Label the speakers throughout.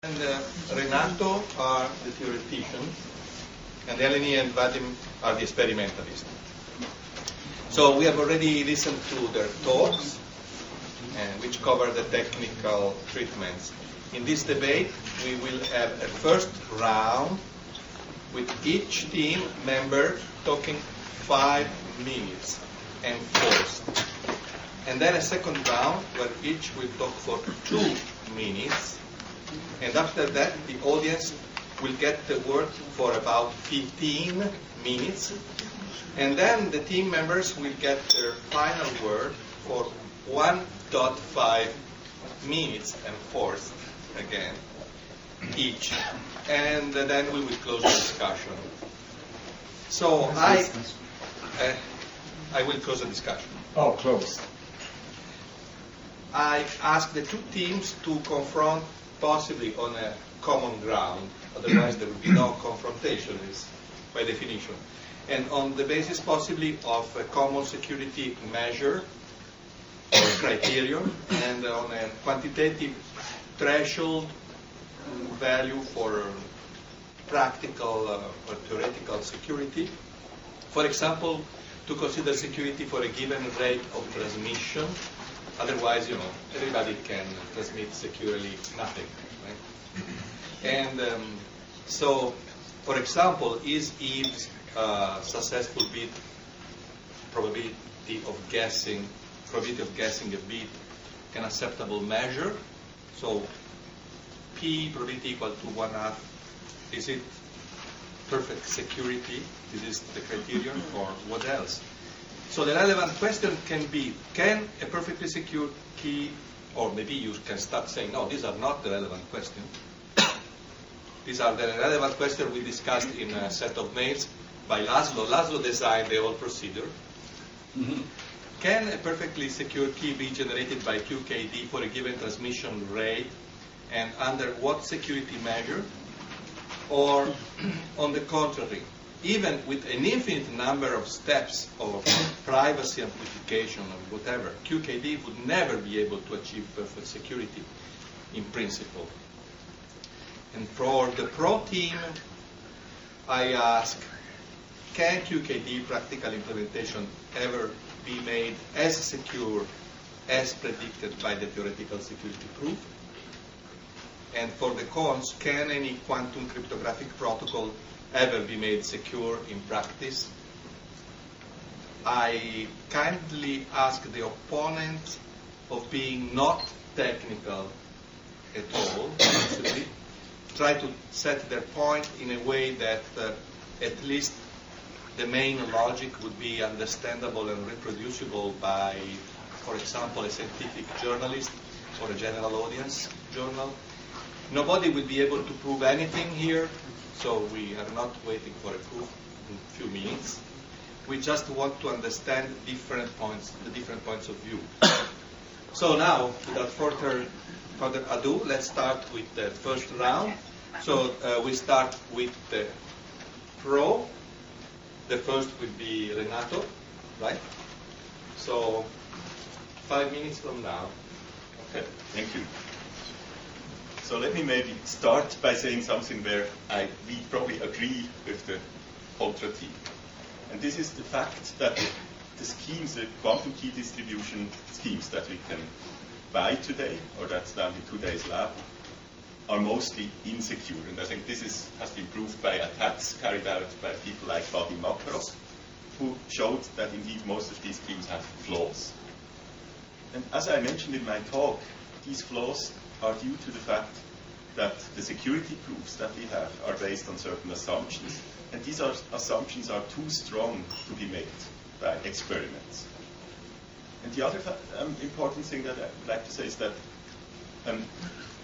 Speaker 1: And Renato are the theoreticians, and Eleni and Vadim are the experimentalists. So we have already listened to their talks, which cover the technical treatments. In this debate, we will have a first round with each team member talking 5 minutes and forced. And then a second round where each will talk for 2 minutes. And after that, the audience will get the word for about 15 minutes. And then the team members will get their final word for 1.5 minutes and forced again each. And then we will close the discussion. So I will close the discussion.
Speaker 2: Oh, close.
Speaker 1: I ask the two teams to confront possibly on a common ground, otherwise there will be no confrontation, is by definition. And on the basis possibly of a common security measure or criterion, and on a quantitative threshold value for practical or theoretical security. For example, to consider security for a given rate of transmission. Otherwise, everybody can transmit securely nothing, right? And so, for example, is Eve's successful bit probability of guessing a bit an acceptable measure? So, P probability equal to 1/2. Is it perfect security? This is the criterion, or what else? So the relevant question can be, can a perfectly secure key, or maybe you can start saying, no, these are not the relevant questions. These are the relevant questions we discussed in a set of mails by Laszlo. Laszlo designed the whole procedure. Mm-hmm. Can a perfectly secure key be generated by QKD for a given transmission rate, and under what security measure? Or, on the contrary, even with an infinite number of steps of privacy amplification or whatever, QKD would never be able to achieve perfect security in principle. And for the pro team, I ask, can QKD practical implementation ever be made as secure as predicted by the theoretical security proof? And for the cons, can any quantum cryptographic protocol ever be made secure in practice? I kindly ask the opponent of being not technical at all, possibly, try to set their point in a way that at least the main logic would be understandable and reproducible by, for example, a scientific journalist or a general audience journal. Nobody will be able to prove anything here, so we are not waiting for a proof in a few minutes. We just want to understand the different points of view. So now, without further ado, let's start with the first round. So we start with the pro. The first will be Renato, right? So 5 minutes from now.
Speaker 3: Okay, thank you. So let me maybe start by saying something where we probably agree with the contra team. And this is the fact that the schemes, the quantum key distribution schemes that we can buy today, or that's done in today's lab, are mostly insecure. And I think this has been proved by attacks carried out by people like Vadim Makarov, who showed that indeed most of these schemes have flaws. And as I mentioned in my talk, these flaws are due to the fact that the security proofs that we have are based on certain assumptions, and these assumptions are too strong to be made by experiments. And the other important thing that I would like to say is that,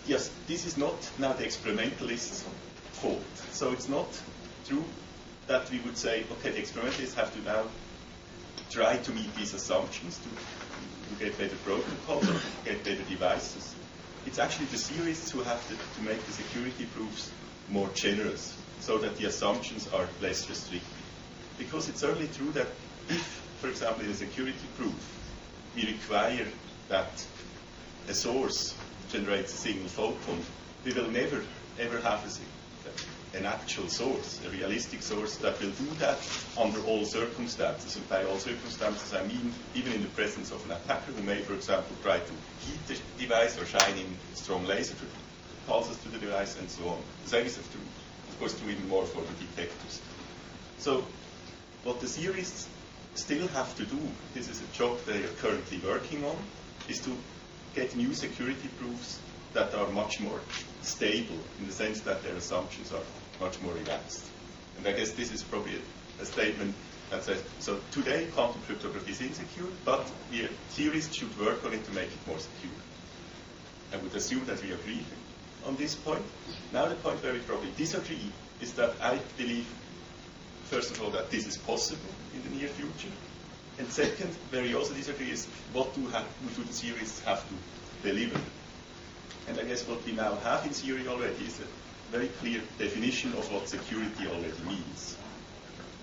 Speaker 3: yes, this is not now the experimentalist's fault. So it's not true that we would say, okay, the experimentalists have to now try to meet these assumptions to get better protocols or get better devices. It's actually the theorists who have to make the security proofs more generous, so that the assumptions are less restrictive. Because it's certainly true that if, for example, in a security proof, we require that a source generates a single photon, we will never ever have an actual source, a realistic source that will do that under all circumstances. And by all circumstances, I mean even in the presence of an attacker who may, for example, try to heat the device or shine in strong laser pulses to the device and so on. The same is true, of course, true even more for the detectors. So what the theorists still have to do, this is a job they are currently working on, is to get new security proofs that are much more stable in the sense that their assumptions are much more relaxed. And I guess this is probably a statement that says, so today quantum cryptography is insecure, but theorists should work on it to make it more secure. I would assume that we agree on this point. Now the point where we probably disagree is that I believe, first of all, that this is possible in the near future. And second, where we also disagree is what do the theorists have to deliver. And I guess what we now have in theory already is a very clear definition of what security already means,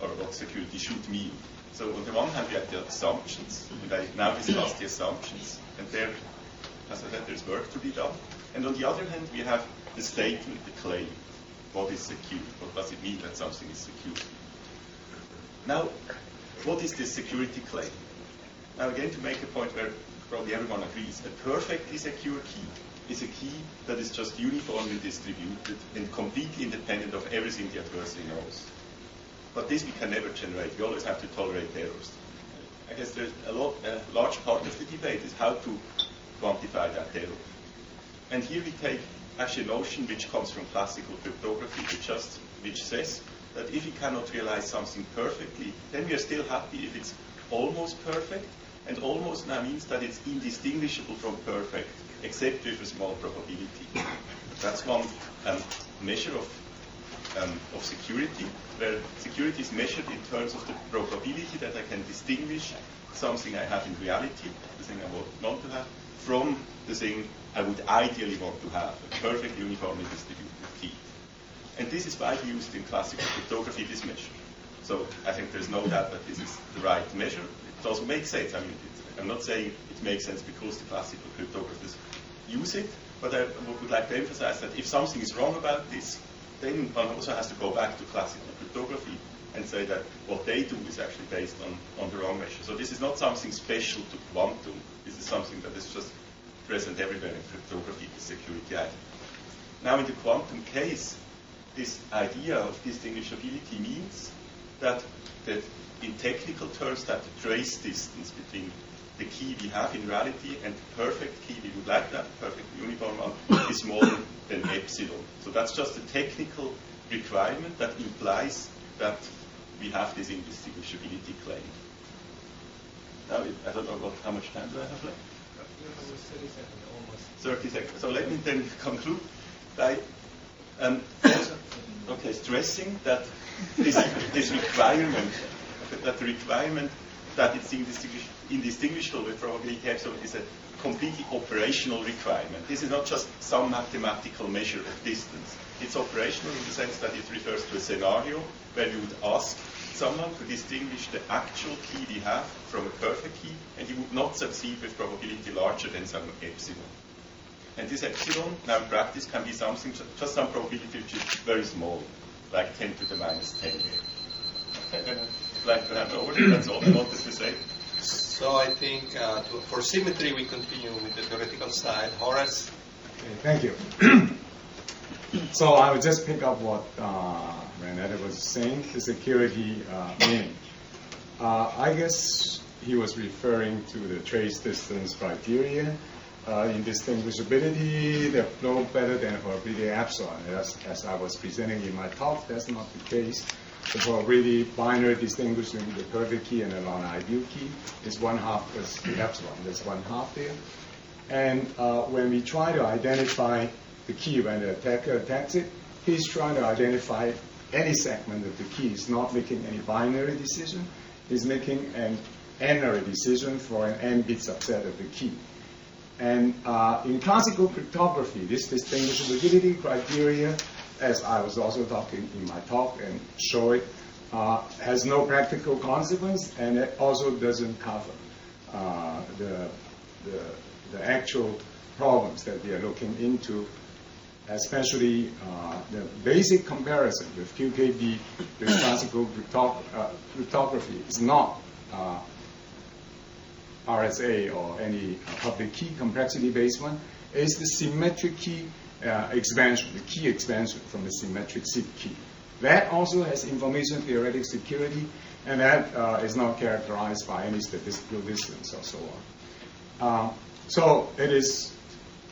Speaker 3: or what security should mean. So on the one hand, we have the assumptions, and I now discuss the assumptions, and there, as I said, there's work to be done. And on the other hand, we have the statement, the claim. What is secure? What does it mean that something is secure? Now, what is this security claim? Now again, to make a point where probably everyone agrees, a perfectly secure key is a key that is just uniformly distributed and completely independent of everything the adversary knows. But this we can never generate. We always have to tolerate errors. I guess there's a large part of the debate is how to quantify that error. And here we take actually a notion which comes from classical cryptography, which says that if we cannot realize something perfectly, then we are still happy if it's almost perfect, and almost now means that it's indistinguishable from perfect, except with a small probability. That's one measure of security, where security is measured in terms of the probability that I can distinguish something I have in reality, the thing I would want to have, from the thing I would ideally want to have, a perfect uniformly distributed key. And this is widely used in classical cryptography, this measure. So I think there's no doubt that this is the right measure. It also makes sense. I mean, I'm not saying it makes sense because the classical cryptographers use it, but I would like to emphasize that if something is wrong about this, then one also has to go back to classical cryptography and say that what they do is actually based on the wrong measure. So this is not something special to quantum. This is something that is just present everywhere in cryptography, the security item. Now in the quantum case, this idea of distinguishability means that in technical terms that the trace distance between the key we have in reality and the perfect key we would like to have, the perfect uniform one, is smaller than epsilon. So that's just a technical requirement that implies that we have this indistinguishability claim. Now, I don't know how much time do I have left?
Speaker 2: 30 seconds, almost.
Speaker 3: 30 seconds. So let me then conclude by stressing that this requirement, that the requirement that it's indistinguishable with probability epsilon is a completely operational requirement. This is not just some mathematical measure of distance. It's operational in the sense that it refers to a scenario where you would ask someone to distinguish the actual key we have from a perfect key, and you would not succeed with probability larger than some epsilon. And this epsilon, now in practice, can be something, just some probability which is very small, like 10 to the minus 10. Okay, then I'd like to hand over. That's all I wanted to say.
Speaker 1: So I think for symmetry, we continue with the theoretical side. Horace?
Speaker 4: Okay, thank you. So I will just pick up what Renato was saying, the security meaning. I guess he was referring to the trace distance criteria. Indistinguishability, they're no better than probability epsilon. As I was presenting in my talk, that's not the case. The probability binary distinguishing the perfect key and a non-ideal key is 1/2 plus the epsilon. There's 1/2 there. And when we try to identify the key when the attacker attacks it, he's trying to identify any segment of the key. He's not making any binary decision. He's making an n-ary decision for an n-bit subset of the key. And in classical cryptography, this distinguishability criteria, as I was also talking in my talk and show it, has no practical consequence, and it also doesn't cover the actual problems that we are looking into especially the basic comparison with QKB with classical cryptography is not RSA or any public key complexity-based one, is the symmetric key expansion, the key expansion from the symmetric SIP key. That also has information theoretic security, and that is not characterized by any statistical distance or so on. So it is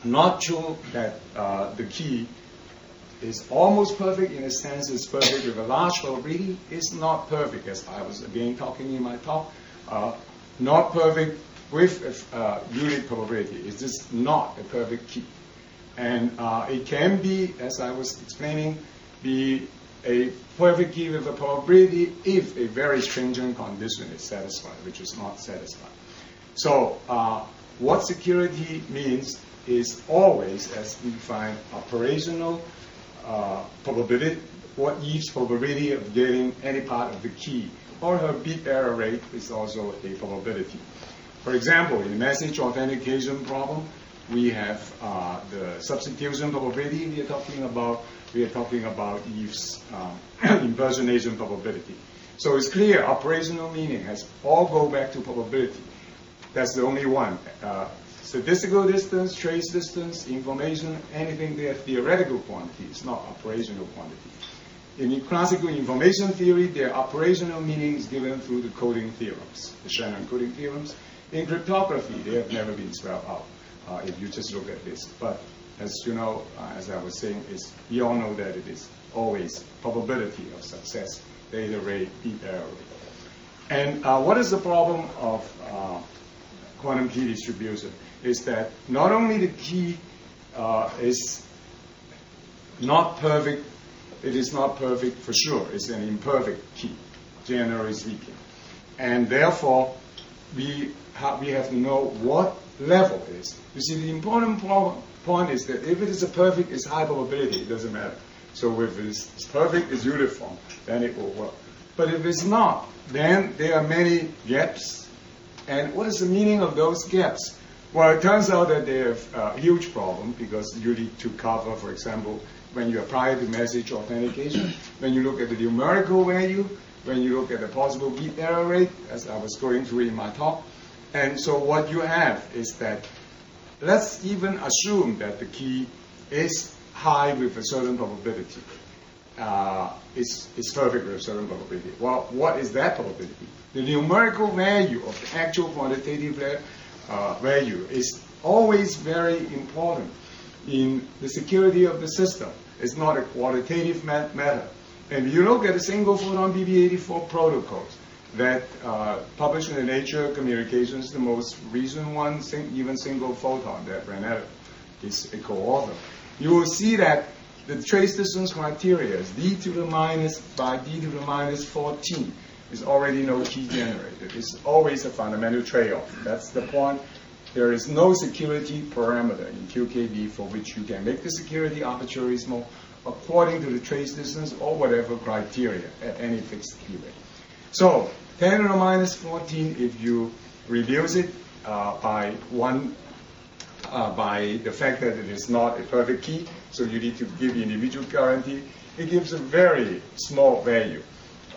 Speaker 4: not true that the key is almost perfect in a sense it's perfect with a large probability. It's not perfect, as I was again talking in my talk. Not perfect with a unit probability. It's just not a perfect key. And it can be, as I was explaining, be a perfect key with a probability if a very stringent condition is satisfied, which is not satisfied. So what security means is always, as we find, operational probability, what Eve's probability of getting any part of the key, or her bit error rate is also a probability. For example, in the message authentication problem, we have the substitution probability we are talking about. We are talking about Eve's impersonation probability. So it's clear operational meaning has all go back to probability. That's the only one. Statistical distance, trace distance, information, anything they are theoretical quantities, not operational quantity. In classical information theory, their operational meaning is given through the coding theorems, the Shannon coding theorems. In cryptography, they have never been spelled out if you just look at this. But as you know, as I was saying, we all know that it is always probability of success, data rate, bit error rate. And what is the problem of quantum key distribution? Is that not only the key is not perfect, it is not perfect for sure. It's an imperfect key, generally speaking. And therefore, we have to know what level it is. You see, the important point is that if it is a perfect, it's high probability, it doesn't matter. So if it's perfect, it's uniform, then it will work. But if it's not, then there are many gaps. And what is the meaning of those gaps? Well, it turns out that they have a huge problem because you need to cover, for example, when you apply the message authentication, when you look at the numerical value, when you look at the possible bit error rate, as I was going through in my talk. And so what you have is that, let's even assume that the key is high with a certain probability. It's perfect with a certain probability. Well, what is that probability? The numerical value of the actual quantitative value is always very important in the security of the system. It's not a qualitative matter. And you look at the single photon BB84 protocols that published in the Nature Communications, the most recent one, even single photon that Renato is a co-author. You will see that the trace distance criteria is d to the minus by d to the minus 14. Is already no key generated. It's always a fundamental trade-off. That's the point. There is no security parameter in QKB for which you can make the security arbitrarily small according to the trace distance or whatever criteria at any fixed key rate. So 10 to the minus 14, if you reduce it by the fact that it is not a perfect key, so you need to give individual guarantee, it gives a very small value.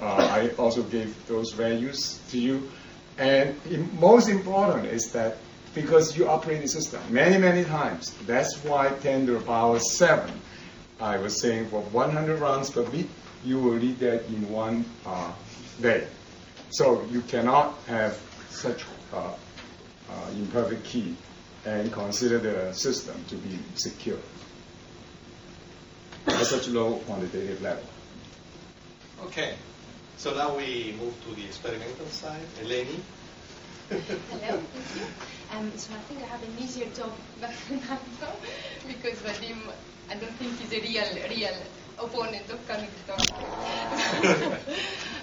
Speaker 4: I also gave those values to you. And most important is that because you operate the system many, many times, that's why 10 to the power 7, I was saying for 100 rounds per bit, you will read that in one day. So you cannot have such imperfect key and consider the system to be secure at such low quantitative level.
Speaker 1: Okay. So now we move to the experimental side. Eleni?
Speaker 5: Hello, thank you. So I think I have an easier job than Renato because Vadim, I don't think he's a real opponent of quantum cryptography.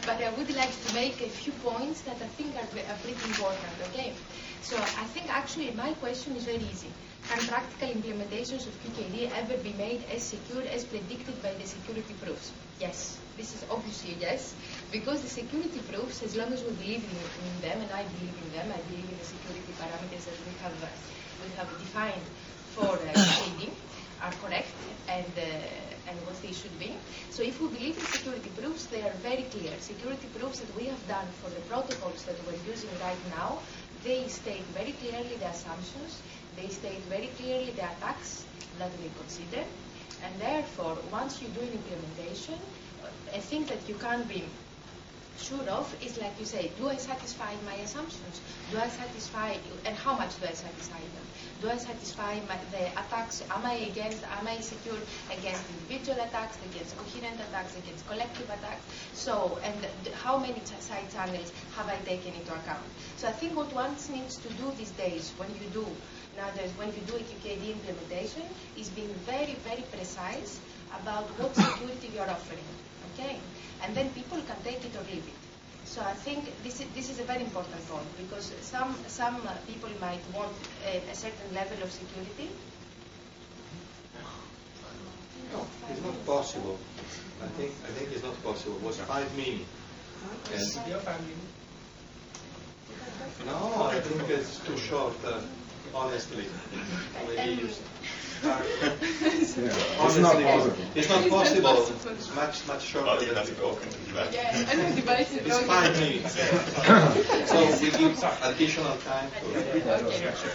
Speaker 5: But I would like to make a few points that I think are pretty important, okay? So I think actually my question is very easy. Can practical implementations of QKD ever be made as secure as predicted by the security proofs? Yes. This is obviously a yes, because the security proofs, as long as we believe in them, and I believe in them, I believe in the security parameters that we have defined for QKD, are correct and what they should be. So if we believe in security proofs, they are very clear. Security proofs that we have done for the protocols that we're using right now, they state very clearly the assumptions, they state very clearly the attacks that we consider, and therefore, once you do an implementation, a thing that you can't be sure of is, like you say, do I satisfy my assumptions? Do I satisfy, and how much do I satisfy them? Do I satisfy the attacks? Am I secure against individual attacks, against coherent attacks, against collective attacks? So, and how many side channels have I taken into account? So I think what one needs to do these days when you do a QKD implementation is being very, very precise about what security you're offering. Okay? And then people can take it or leave it. So I think this is a very important point, because some people might want a certain level of security.
Speaker 1: No, it's not possible. I think it's not possible. It was 5 minutes. And
Speaker 2: Your 5 minutes.
Speaker 1: no, I think it's too short. Honestly, maybe you start.
Speaker 4: It's not possible.
Speaker 1: It's not possible. It's much shorter
Speaker 3: Vadim
Speaker 1: than
Speaker 3: has
Speaker 1: before.
Speaker 3: spoken to the
Speaker 5: Yeah, I know device is
Speaker 1: It's 5 minutes. So we give additional time.
Speaker 5: Okay, sure.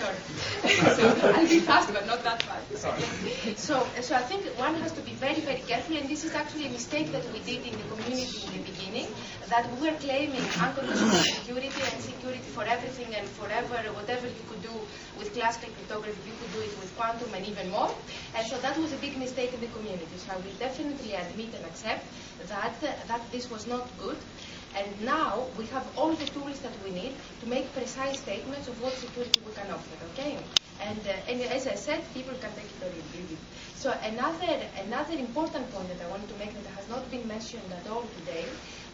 Speaker 5: So I'll be fast, but not that fast. So I think one has to be very, very careful, and this is actually a mistake that we did in the community in the beginning, that we were claiming unconditional security and security for everything and forever, whatever you could do with classical cryptography, you could do it with quantum and even more. And so that was a big mistake in the community. So I will definitely admit and accept that this was not good. And now we have all the tools that we need to make precise statements of what security we can offer, okay? And as I said, people can take it or leave it. So another important point that I wanted to make that has not been mentioned at all today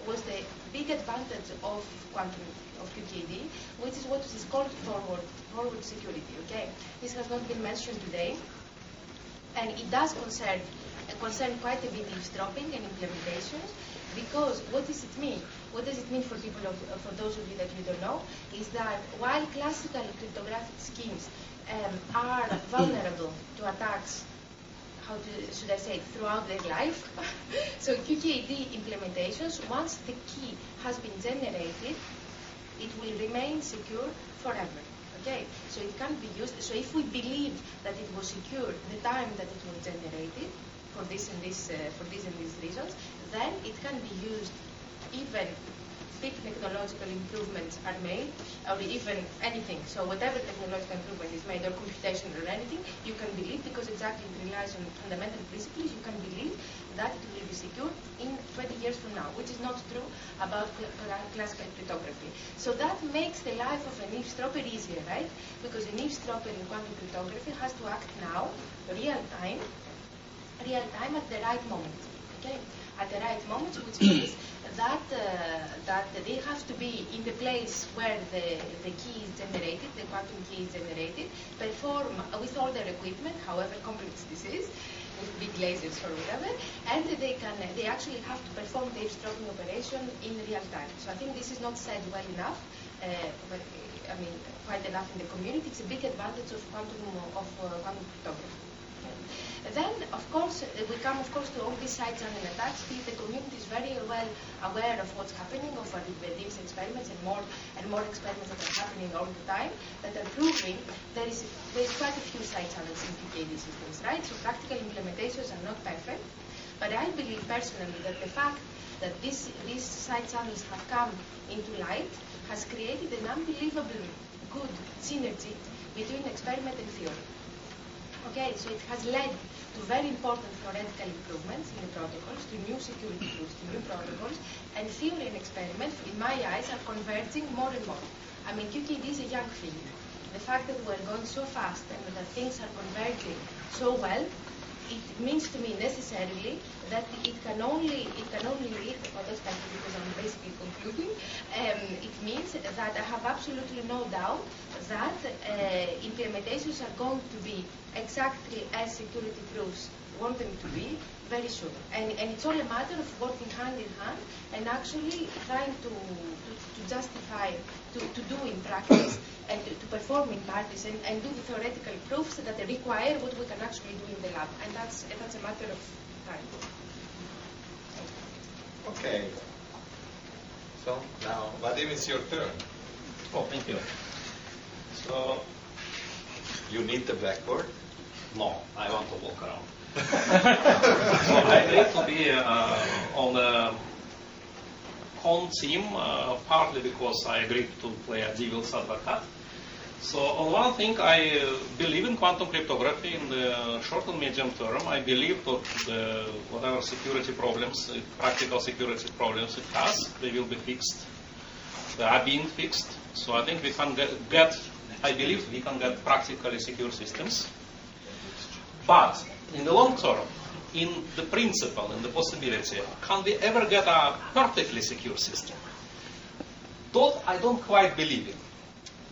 Speaker 5: was the big advantage of quantum, of QKD, which is what is called forward security, okay? This has not been mentioned today, and it does concern quite a bit eavesdropping and implementations, because what does it mean? What does it mean for people, for those of you that you don't know, is that while classical cryptographic schemes are vulnerable to attacks, should I say, throughout their life, so QKD implementations, once the key has been generated, it will remain secure forever. Okay, so it can be used. So if we believe that it was secure the time that it was generated for this and these reasons, then it can be used even big technological improvements are made, or even anything. So whatever technological improvement is made, or computation or anything, you can believe, because exactly it relies on fundamental principles, you can believe that it will be secure in 20 years from now, which is not true about classical cryptography. So that makes the life of an eavesdropper easier, right? Because an eavesdropper in quantum cryptography has to act now, real time at the right moment. Okay, at the right moment, which means that they have to be in the place where the key is generated, the quantum key is generated, perform with all their equipment, however complex this is, with big lasers or whatever, and they actually have to perform the eavesdropping operation in real time. So I think this is not said well enough, but I mean quite enough in the community. It's a big advantage of quantum cryptography. Then, of course, we come, of course, to all these side channel attacks. The community is very well aware of what's happening, of Vadim's experiments and more experiments that are happening all the time that are proving there's quite a few side channels in QKD systems, right? So practical implementations are not perfect, but I believe personally that the fact that these side channels have come into light has created an unbelievably good synergy between experiment and theory. Okay, so it has led to very important theoretical improvements in the protocols, to new security tools, to new protocols, and theory and experiment, in my eyes, are converging more and more. I mean, QKD is a young field. The fact that we're going so fast and that things are converging so well, it means to me necessarily that it can only lead, or that's because I'm basically concluding, it means that I have absolutely no doubt that implementations are going to be exactly as security proofs want them to be very soon. And it's all a matter of working hand in hand and actually trying to justify, to do in practice and to perform in practice and do the theoretical proofs that require what we can actually do in the lab. And that's a matter of time.
Speaker 1: Okay. So now, Vadim, it's your turn.
Speaker 6: Oh, thank you. So,
Speaker 1: You need the blackboard.
Speaker 6: no, I want to walk around. So I agreed to be on the con team, partly because I agreed to play a devil's advocate. So on one thing, I believe in quantum cryptography in the short and medium term. I believe that whatever security problems, practical security problems it has, they will be fixed. They are being fixed. So I think we can I believe we can get practically secure systems. But in the long term, in the principle, in the possibility, can we ever get a perfectly secure system? That I don't quite believe in.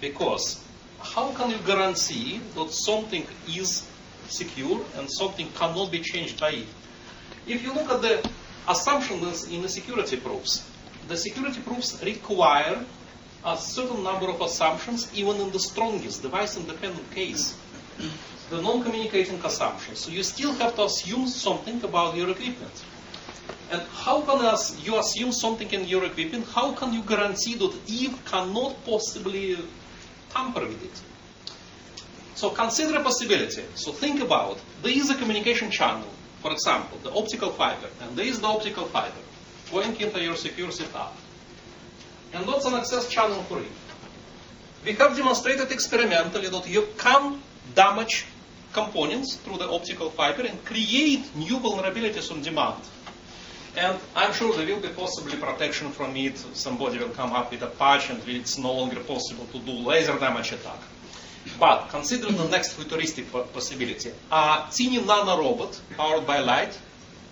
Speaker 6: Because how can you guarantee that something is secure and something cannot be changed by it? If you look at the assumptions in the security proofs require a certain number of assumptions even in the strongest device-independent case. The non-communicating assumptions. So you still have to assume something about your equipment. And how can you assume something in your equipment? How can you guarantee that Eve cannot possibly tamper with it? So consider a possibility. So think about, there is a communication channel, for example, the optical fiber, and there is the optical fiber going into your secure setup. And that's an access channel for it. We have demonstrated experimentally that you can damage components through the optical fiber and create new vulnerabilities on demand. And I'm sure there will be possibly protection from it. Somebody will come up with a patch and it's no longer possible to do laser damage attack. But consider the next futuristic possibility. A teeny nanorobot powered by light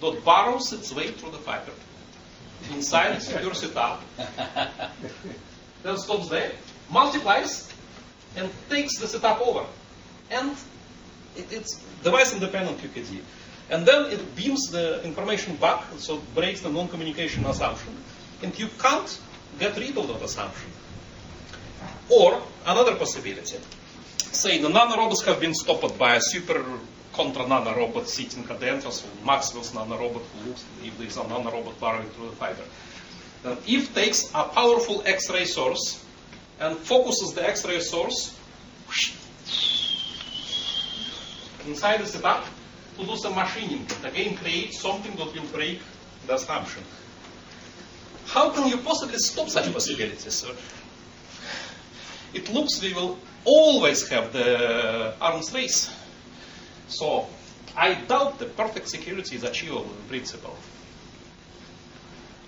Speaker 6: that burrows its way through the fiber inside a secure setup, then stops there, multiplies, and takes the setup over. And it's device-independent QKD. And then it beams the information back, so it breaks the non-communication assumption. And you can't get rid of that assumption. Or, another possibility. Say the nanorobots have been stopped by a super contra nanorobot sitting at the entrance, so Maxwell's nanorobot who looks if there is a nanorobot burrowing through the fiber. Then Eve takes a powerful X-ray source and focuses the X-ray source inside the setup to do some machining. Again, create something that will break the assumption. How can you possibly stop such possibilities, sir? It looks we will always have the arms race. So, I doubt that perfect security is achievable in principle.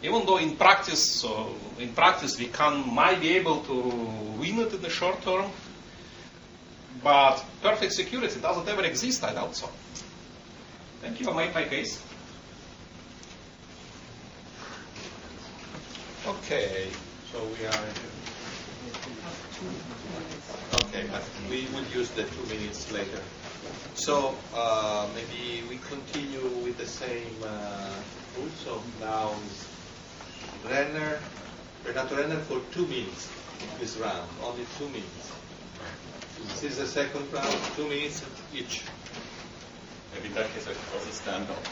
Speaker 6: Even though in practice we might be able to win it in the short term, but perfect security doesn't ever exist, I doubt so. Thank you, I made my case.
Speaker 1: Okay, so we are. Okay, but we will use the 2 minutes later. So maybe we continue with the same rule. So now is Renato Renner for 2 minutes this round, only 2 minutes. This is the second round, 2 minutes each.
Speaker 3: Maybe in that case I should also stand up.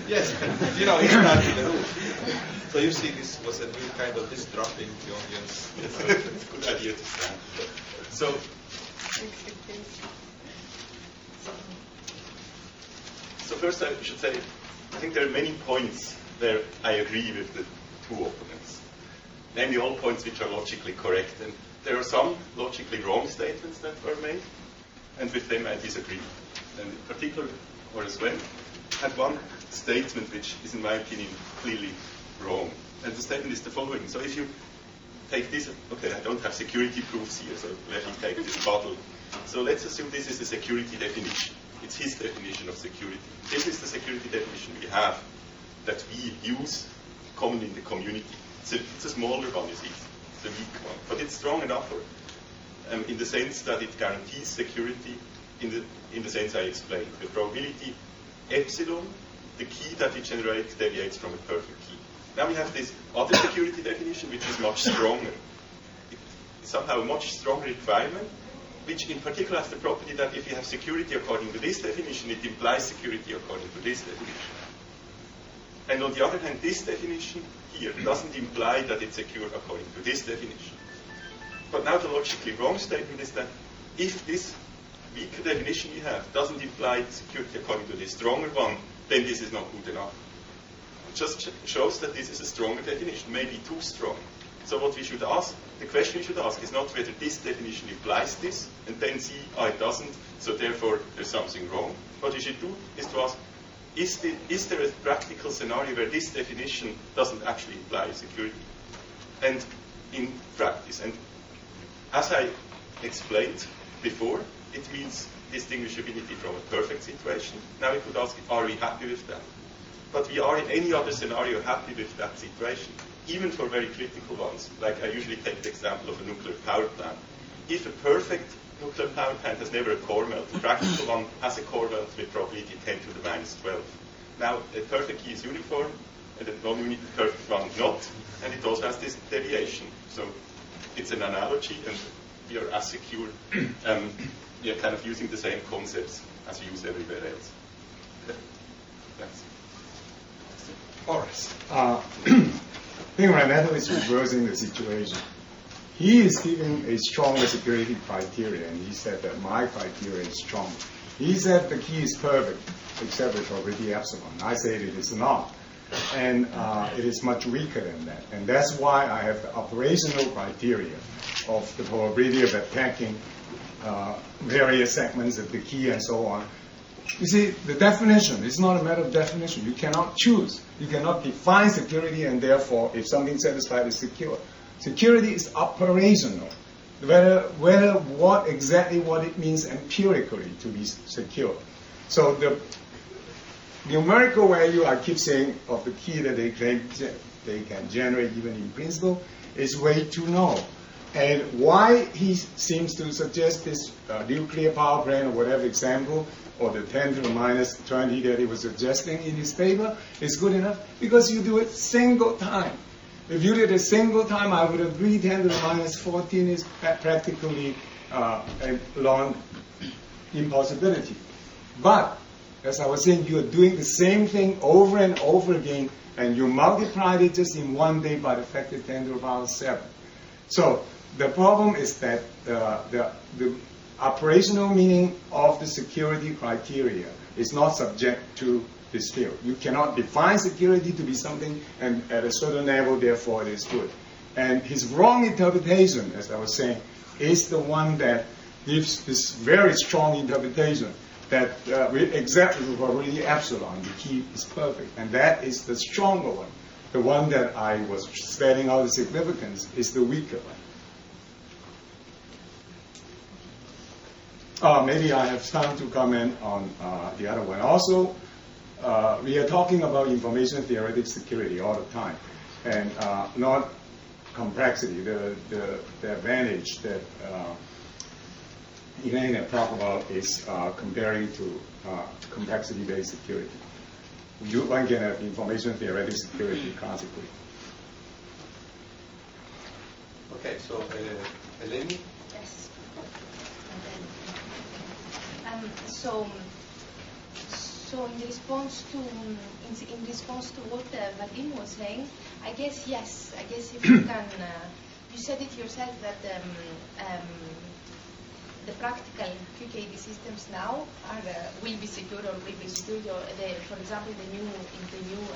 Speaker 1: Yes, you know, it's not in the rule. So you see, this was a new kind of disrupting the audience.
Speaker 3: It's a good idea to stand. So first I should say, I think there are many points where I agree with the two opponents. Namely all points which are logically correct. And there are some logically wrong statements that were made, and with them I disagree. And in particular, Horace had one statement which is, in my opinion, clearly wrong. And the statement is the following. So if you take this, okay, I don't have security proofs here, so let me take this bottle. So let's assume this is the security definition. It's his definition of security. This is the security definition we have, that we use commonly in the community. It's a smaller one, you see. It's a weak one. But it's strong enough in the sense that it guarantees security in the sense I explained. The probability epsilon, the key that we generate, deviates from a perfect key. Now we have this other security definition, which is much stronger. It's somehow a much stronger requirement, which in particular has the property that if you have security according to this definition, it implies security according to this definition. And on the other hand, this definition here doesn't imply that it's secure according to this definition. But now the logically wrong statement is that if this weaker definition you have doesn't imply security according to this stronger one, then this is not good enough. It just shows that this is a stronger definition, maybe too strong. So what we should ask, the question we should ask is not whether this definition implies this, and then see, it doesn't, so therefore there's something wrong. What we should do is to ask, is there a practical scenario where this definition doesn't actually imply security? And in practice, and as I explained before, it means distinguishability from a perfect situation. Now we could ask, are we happy with that? But we are in any other scenario happy with that situation, even for very critical ones. Like I usually take the example of a nuclear power plant. If a perfect nuclear power plant has never a core melt, the practical one has a core melt with probability 10 to the minus 12. Now, a perfect key is uniform, and a non-perfect one not, and it also has this deviation. So it's an analogy, and we are as secure. We are kind of using the same concepts as we use everywhere else. Okay. Thanks.
Speaker 1: Horace.
Speaker 4: I think Renato is reversing the situation. He is giving a stronger security criteria, and he said that my criteria is strong. He said the key is perfect, except for probability epsilon. I said it is not. And it is much weaker than that. And that's why I have the operational criteria of the probability of attacking various segments of the key and so on. You see, the definition is not a matter of definition. You cannot choose. You cannot define security, and therefore, if something satisfied is secure. Security is operational. Whether what it means empirically to be secure. So the numerical value I keep saying of the key that they claim they can generate even in principle is way too low. And why he seems to suggest this nuclear power plant or whatever example, or the 10 to the minus 20 that he was suggesting in his paper is good enough because you do it single time. If you did a single time, I would agree 10 to the minus 14 is practically a long impossibility. But, as I was saying, you are doing the same thing over and over again, and you multiplied it just in one day by the factor 10 to the power 7. So, the problem is that the operational meaning of the security criteria is not subject to this field. You cannot define security to be something, and at a certain level, therefore, it is good. And his wrong interpretation, as I was saying, is the one that gives this very strong interpretation that exactly for probability epsilon, the key is perfect. And that is the stronger one. The one that I was spelling out the significance is the weaker one. Maybe I have time to comment on the other one. Also, we are talking about information theoretic security all the time, and not complexity. The advantage that Eleni talked about is comparing to complexity-based security. One can have information theoretic security classically.
Speaker 1: Okay, so Eleni?
Speaker 5: Yes. So in response to what Vadim was saying, I guess yes. I guess if you can, you said it yourself that the practical QKD systems now will be secure or will be secure. For example, the new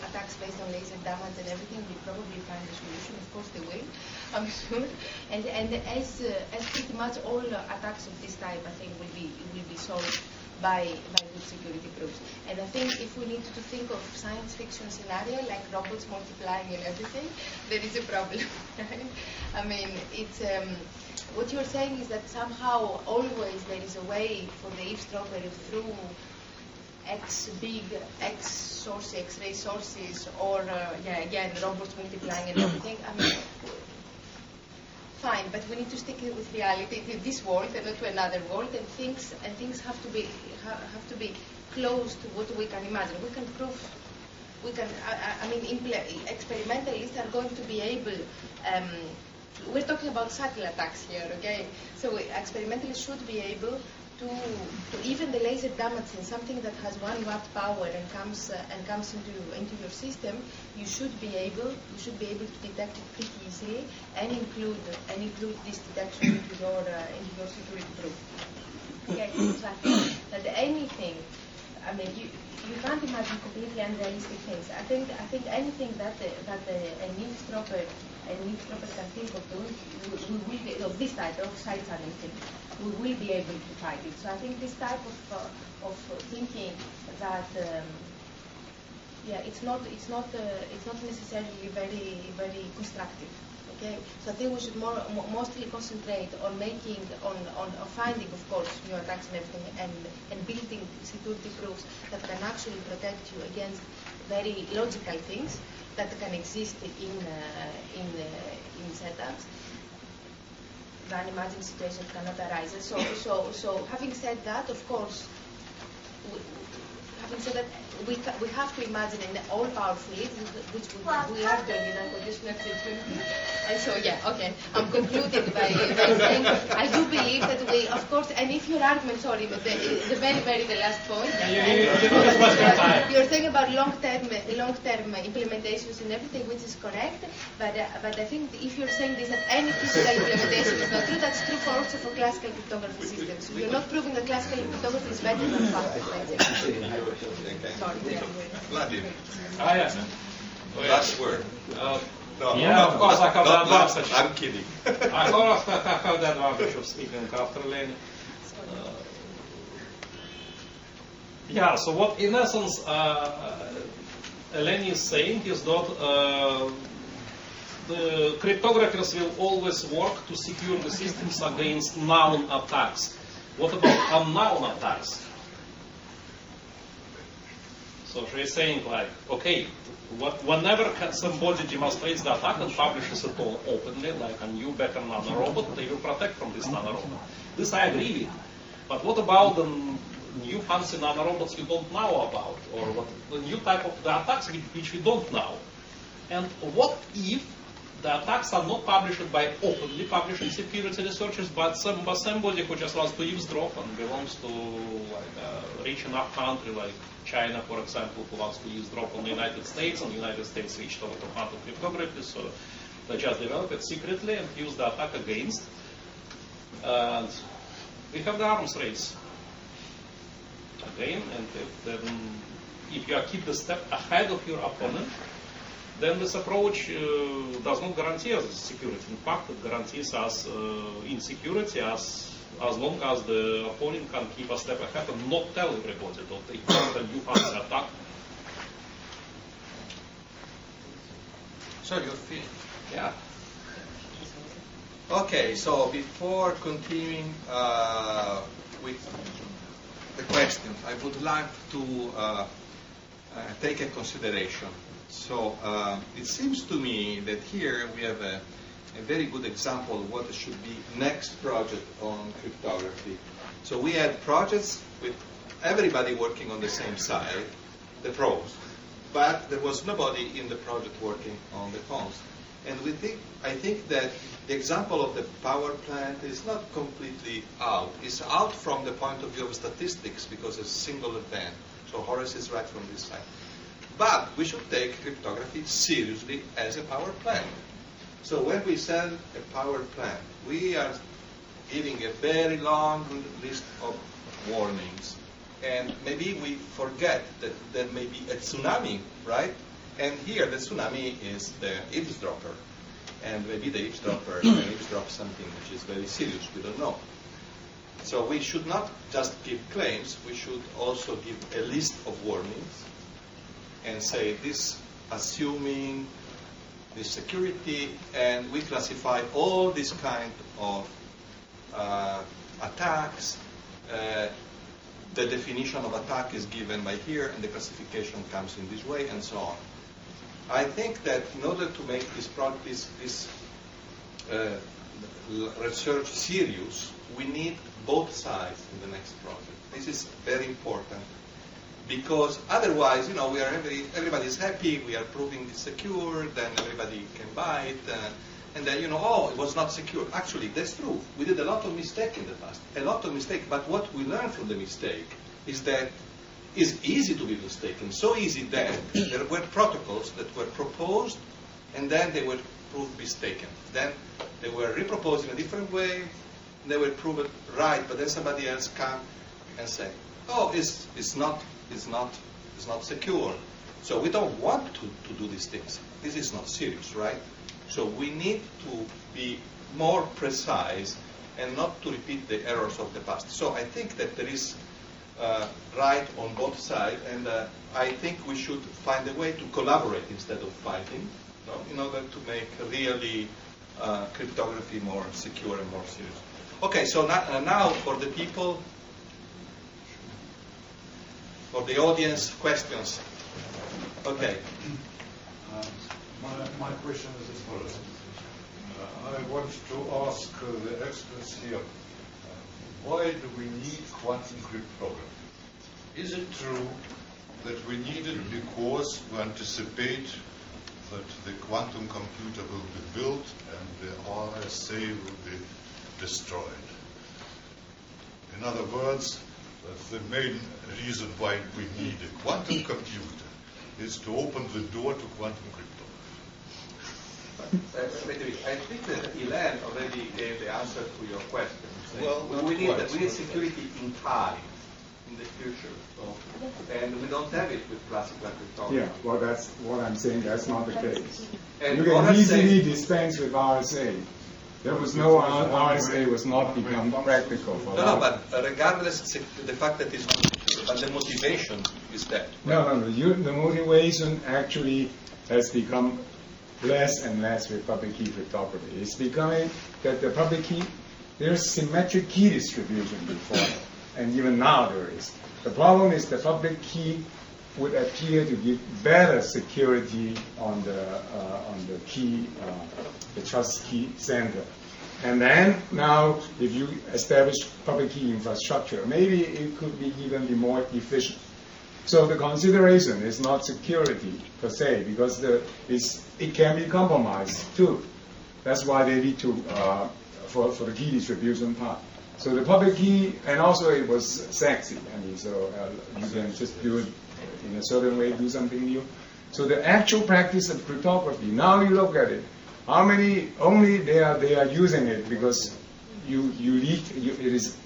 Speaker 5: attacks based on laser damage and everything will probably find a solution. Of course, they will, I'm sure. And as pretty much all attacks of this type, I think will be solved by good security proofs. And I think if we need to think of science fiction scenario like robots multiplying and everything, there is a problem. Right? I mean, it's what you're saying is that somehow always there is a way for the eavesdropper through X sources, X-ray sources, or again robots multiplying and everything. I mean, fine, but we need to stick with reality, to this world and not to another world, and things have to be close to what we can imagine. We can prove. We can. I mean, experimentalists are going to be able. We're talking about subtle attacks here, okay? So experimentalists should be able to even the laser damage in something that has 1 watt power and comes into your system. You should be able to detect it pretty easily and include this detection into your security proof. Okay, so I think that anything. I mean, you can't imagine completely unrealistic things. I think anything that an eavesdropper can think of doing, we will be, of this type of side channel thing, we will be able to fight it. So I think this type of thinking that it's not necessarily very constructive. Okay, so I think we should mostly concentrate on finding, of course, new attacks and everything, and building security proofs that can actually protect you against very logical things that can exist in setups. The unimagined situation cannot arise. So having said that, of course, having said that, we have to imagine an all-powerful lead, which we are doing in unconditional system. And so, okay, I'm concluding by saying I do believe that we, of course, and if your argument, sorry, but the very last point, you're saying about long-term implementations and everything, which is correct, but I think if you're saying this, that any physical implementation is not true, that's true also for classical cryptography systems. You're not proving that classical cryptography is better than fast.
Speaker 1: Vadim,
Speaker 6: Yes.
Speaker 1: last word.
Speaker 6: Of course I have the advantage.
Speaker 1: I'm kidding.
Speaker 6: I have the advantage of speaking after Eleni. So what in essence Eleni is saying is that the cryptographers will always work to secure the systems against known attacks. What about unknown attacks? So she is saying like, okay, whenever somebody demonstrates the attack and publishes it all openly, like a new better nanorobot, they will protect from this nanorobot. This I agree with. But what about the new fancy nanorobots you don't know about? Or what the new type of the attacks which we don't know? And what if the attacks are not published by openly publishing security researchers, but somebody who just wants to eavesdrop and belongs to like a rich enough country like China, for example, who wants to eavesdrop on the United States, and the United States switched over to quantum cryptography, so they just develop it secretly and use the attack against. And we have the arms race again, and if you keep the step ahead of your opponent, then this approach does not guarantee us security. In fact, it guarantees us insecurity as long as the opponent can keep a step ahead and not tell everybody that they found a new fancy attack.
Speaker 1: So you're finished.
Speaker 6: Yeah.
Speaker 1: Okay, so before continuing with the questions, I would like to take a consideration. So it seems to me that here we have a very good example of what should be next project on cryptography. So we had projects with everybody working on the same side, the pros, but there was nobody in the project working on the cons. And I think that the example of the power plant is not completely out. It's out from the point of view of statistics because it's a single event. So Horace is right from this side. But we should take cryptography seriously as a power plant. So when we sell a power plant, we are giving a very long list of warnings. And maybe we forget that there may be a tsunami, right? And here the tsunami is the eavesdropper. And maybe the eavesdropper can eavesdrop something which is very serious, we don't know. So we should not just give claims, we should also give a list of warnings and say this assuming this security, and we classify all these kind of attacks. The definition of attack is given by here, and the classification comes in this way, and so on. I think that in order to make this research serious, we need both sides in the next project. This is very important because otherwise, we are everybody's happy. We are proving it's secure. Then everybody can buy it, and then it was not secure. Actually, that's true. We did a lot of mistake in the past, a lot of mistake. But what we learned from the mistake is that it's easy to be mistaken. So easy that there were protocols that were proposed, and then they were proved mistaken. Then they were reproposed in a different way. And they were proved right, but then somebody else come and say, "Oh, it's not secure." So we don't want to do these things. This is not serious, right? So we need to be more precise and not to repeat the errors of the past. So I think that there is right on both sides, and I think we should find a way to collaborate instead of fighting, in order to make really cryptography more secure and more serious. Okay, so now for the people, for the audience, questions. Okay.
Speaker 7: My question is as follows. I want to ask the experts here, why do we need quantum cryptography? Is it true that we need it because we anticipate that the quantum computer will be built and the RSA will be destroyed? In other words, the main reason why we need a quantum computer is to open the door to quantum cryptography.
Speaker 1: Wait a minute. I think that Yuen already gave the answer to your question.
Speaker 7: Well,
Speaker 1: we need security in time, in the future. And we don't have it with classical cryptography.
Speaker 4: Yeah, well, that's what I'm saying. That's not the case.
Speaker 1: And
Speaker 4: You can easily dispense with RSA. There was no RSA was not become practical for
Speaker 1: No, but regardless, the fact that it's not secure, but the motivation is that.
Speaker 4: No. The motivation actually has become less and less with public key cryptography. It's becoming that the public key, there's symmetric key distribution before, and even now there is. The problem is the public key would appear to give better security on the key, the trust key center. And then now, if you establish public key infrastructure, maybe it could be even be more efficient. So the consideration is not security per se, because it can be compromised too. That's why they need to for the key distribution part. So the public key, and also it was sexy. So you can just do it in a certain way, do something new. So the actual practice of cryptography, now you look at it, how many only they are using it because you leak. It is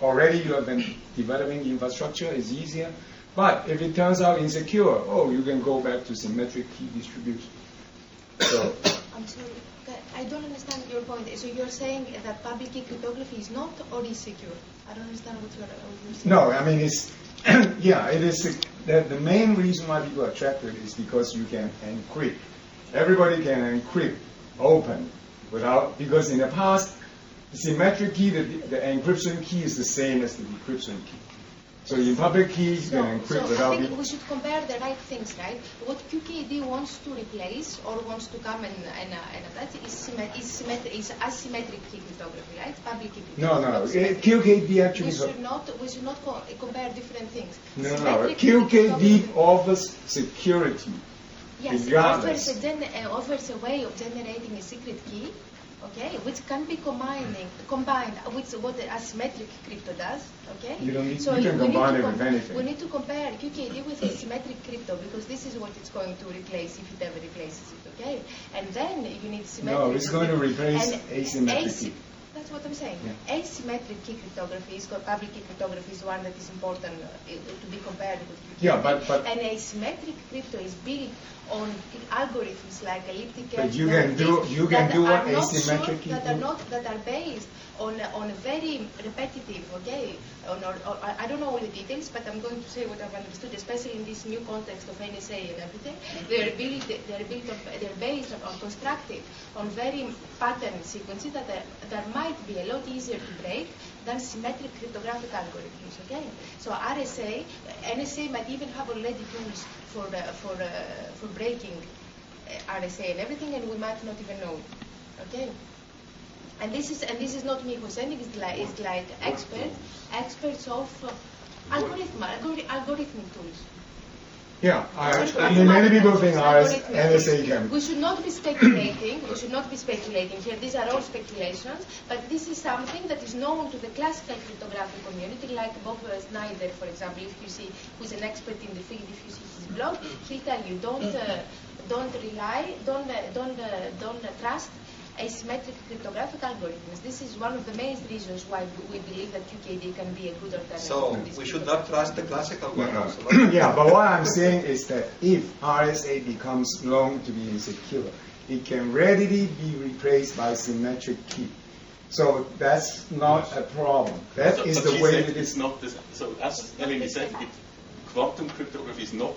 Speaker 4: already you have been developing the infrastructure. It's easier. But if it turns out insecure, you can go back to symmetric key distribution. So
Speaker 5: I'm sorry, I don't understand your point. So you're saying that public key cryptography is not or is secure? I don't understand what you're saying.
Speaker 4: No, I mean it's it is. The main reason why people are attracted is because you can encrypt. Everybody can encrypt open because in the past the symmetric key, the encryption key is the same as the decryption key. So in public keys, you can encrypt without...
Speaker 5: I think we should compare the right things, right? What QKD wants to replace or wants to come and that is asymmetric key cryptography, right? Public key cryptography.
Speaker 4: No. QKD actually...
Speaker 5: We should not compare different things.
Speaker 4: No. QKD offers security.
Speaker 5: Yes, it offers a way of generating a secret key, okay, which can be combined with what the asymmetric crypto does, okay?
Speaker 4: You can combine it with anything.
Speaker 5: We need to compare QKD with asymmetric crypto because this is what it's going to replace if it ever replaces it, okay? And then you need symmetric.
Speaker 4: No, it's going to replace asymmetric key.
Speaker 5: That's what I'm saying.
Speaker 4: Yeah.
Speaker 5: Asymmetric key cryptography is called public key cryptography is one that is important to be compared with QKD.
Speaker 4: Yeah, but
Speaker 5: and asymmetric crypto is built on algorithms like elliptic
Speaker 4: But you can do what asymmetric key
Speaker 5: that are based on a very repetitive, okay? I don't know all the details, but I'm going to say what I've understood, especially in this new context of NSA and everything. They're based on constructed on very pattern sequences that might be a lot easier to break than symmetric cryptographic algorithms. Okay, so NSA might even have already tools for breaking RSA and everything, and we might not even know. Okay. And this is not me who's saying, it's like experts of algorithmic tools.
Speaker 4: Yeah, I mean, many people think NSA can.
Speaker 5: We should not be speculating. Here. These are all speculations, but this is something that is known to the classical cryptographic community, like Bob Snyder, for example. If you see, who's an expert in the field, if you see his blog, he'll tell you don't trust asymmetric cryptographic algorithms. This is one of the main reasons why we believe that QKD can be a good alternative.
Speaker 1: So we should not trust the classical one.
Speaker 4: Yeah, but what I'm saying is that if RSA becomes known to be insecure, it can readily be replaced by symmetric key. So that's not a problem. That is the way it is.
Speaker 3: Not this, so as Eleni said, quantum cryptography is not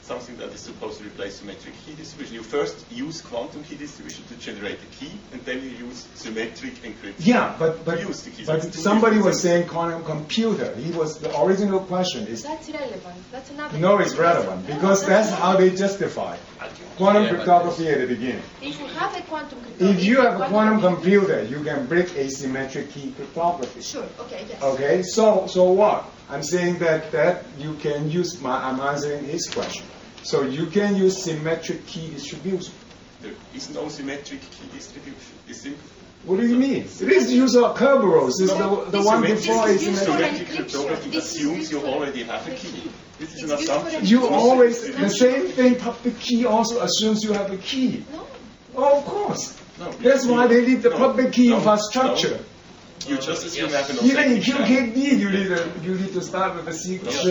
Speaker 3: something that is supposed to replace symmetric key distribution. You first use quantum key distribution to generate a key, and then you use symmetric encryption.
Speaker 4: Yeah, but
Speaker 3: use the keys.
Speaker 4: but somebody was saying quantum computer. The original question is.
Speaker 5: That's relevant. That's another.
Speaker 4: No, it's relevant because that's how they justify quantum cryptography at the beginning.
Speaker 5: If you have a quantum cryptography,
Speaker 4: if you have a quantum computer, you can break asymmetric key cryptography.
Speaker 5: Sure. Okay. Yes.
Speaker 4: Okay. So what? I'm saying that you can use. I'm answering his question. So you can use symmetric key distribution.
Speaker 3: There is no symmetric key distribution. It's simple.
Speaker 4: What do you mean? It is use of Kerberos. It's the one before asymmetric.
Speaker 3: Symmetric cryptography assumes you already have a key. This is an assumption.
Speaker 4: You always, the same thing, public key also assumes you have a key.
Speaker 5: No.
Speaker 4: Oh, of course.
Speaker 3: No,
Speaker 4: that's why they need the public key infrastructure.
Speaker 3: You just assume you have an
Speaker 4: even in
Speaker 3: authentic
Speaker 4: QKD, you need to start with a secret key.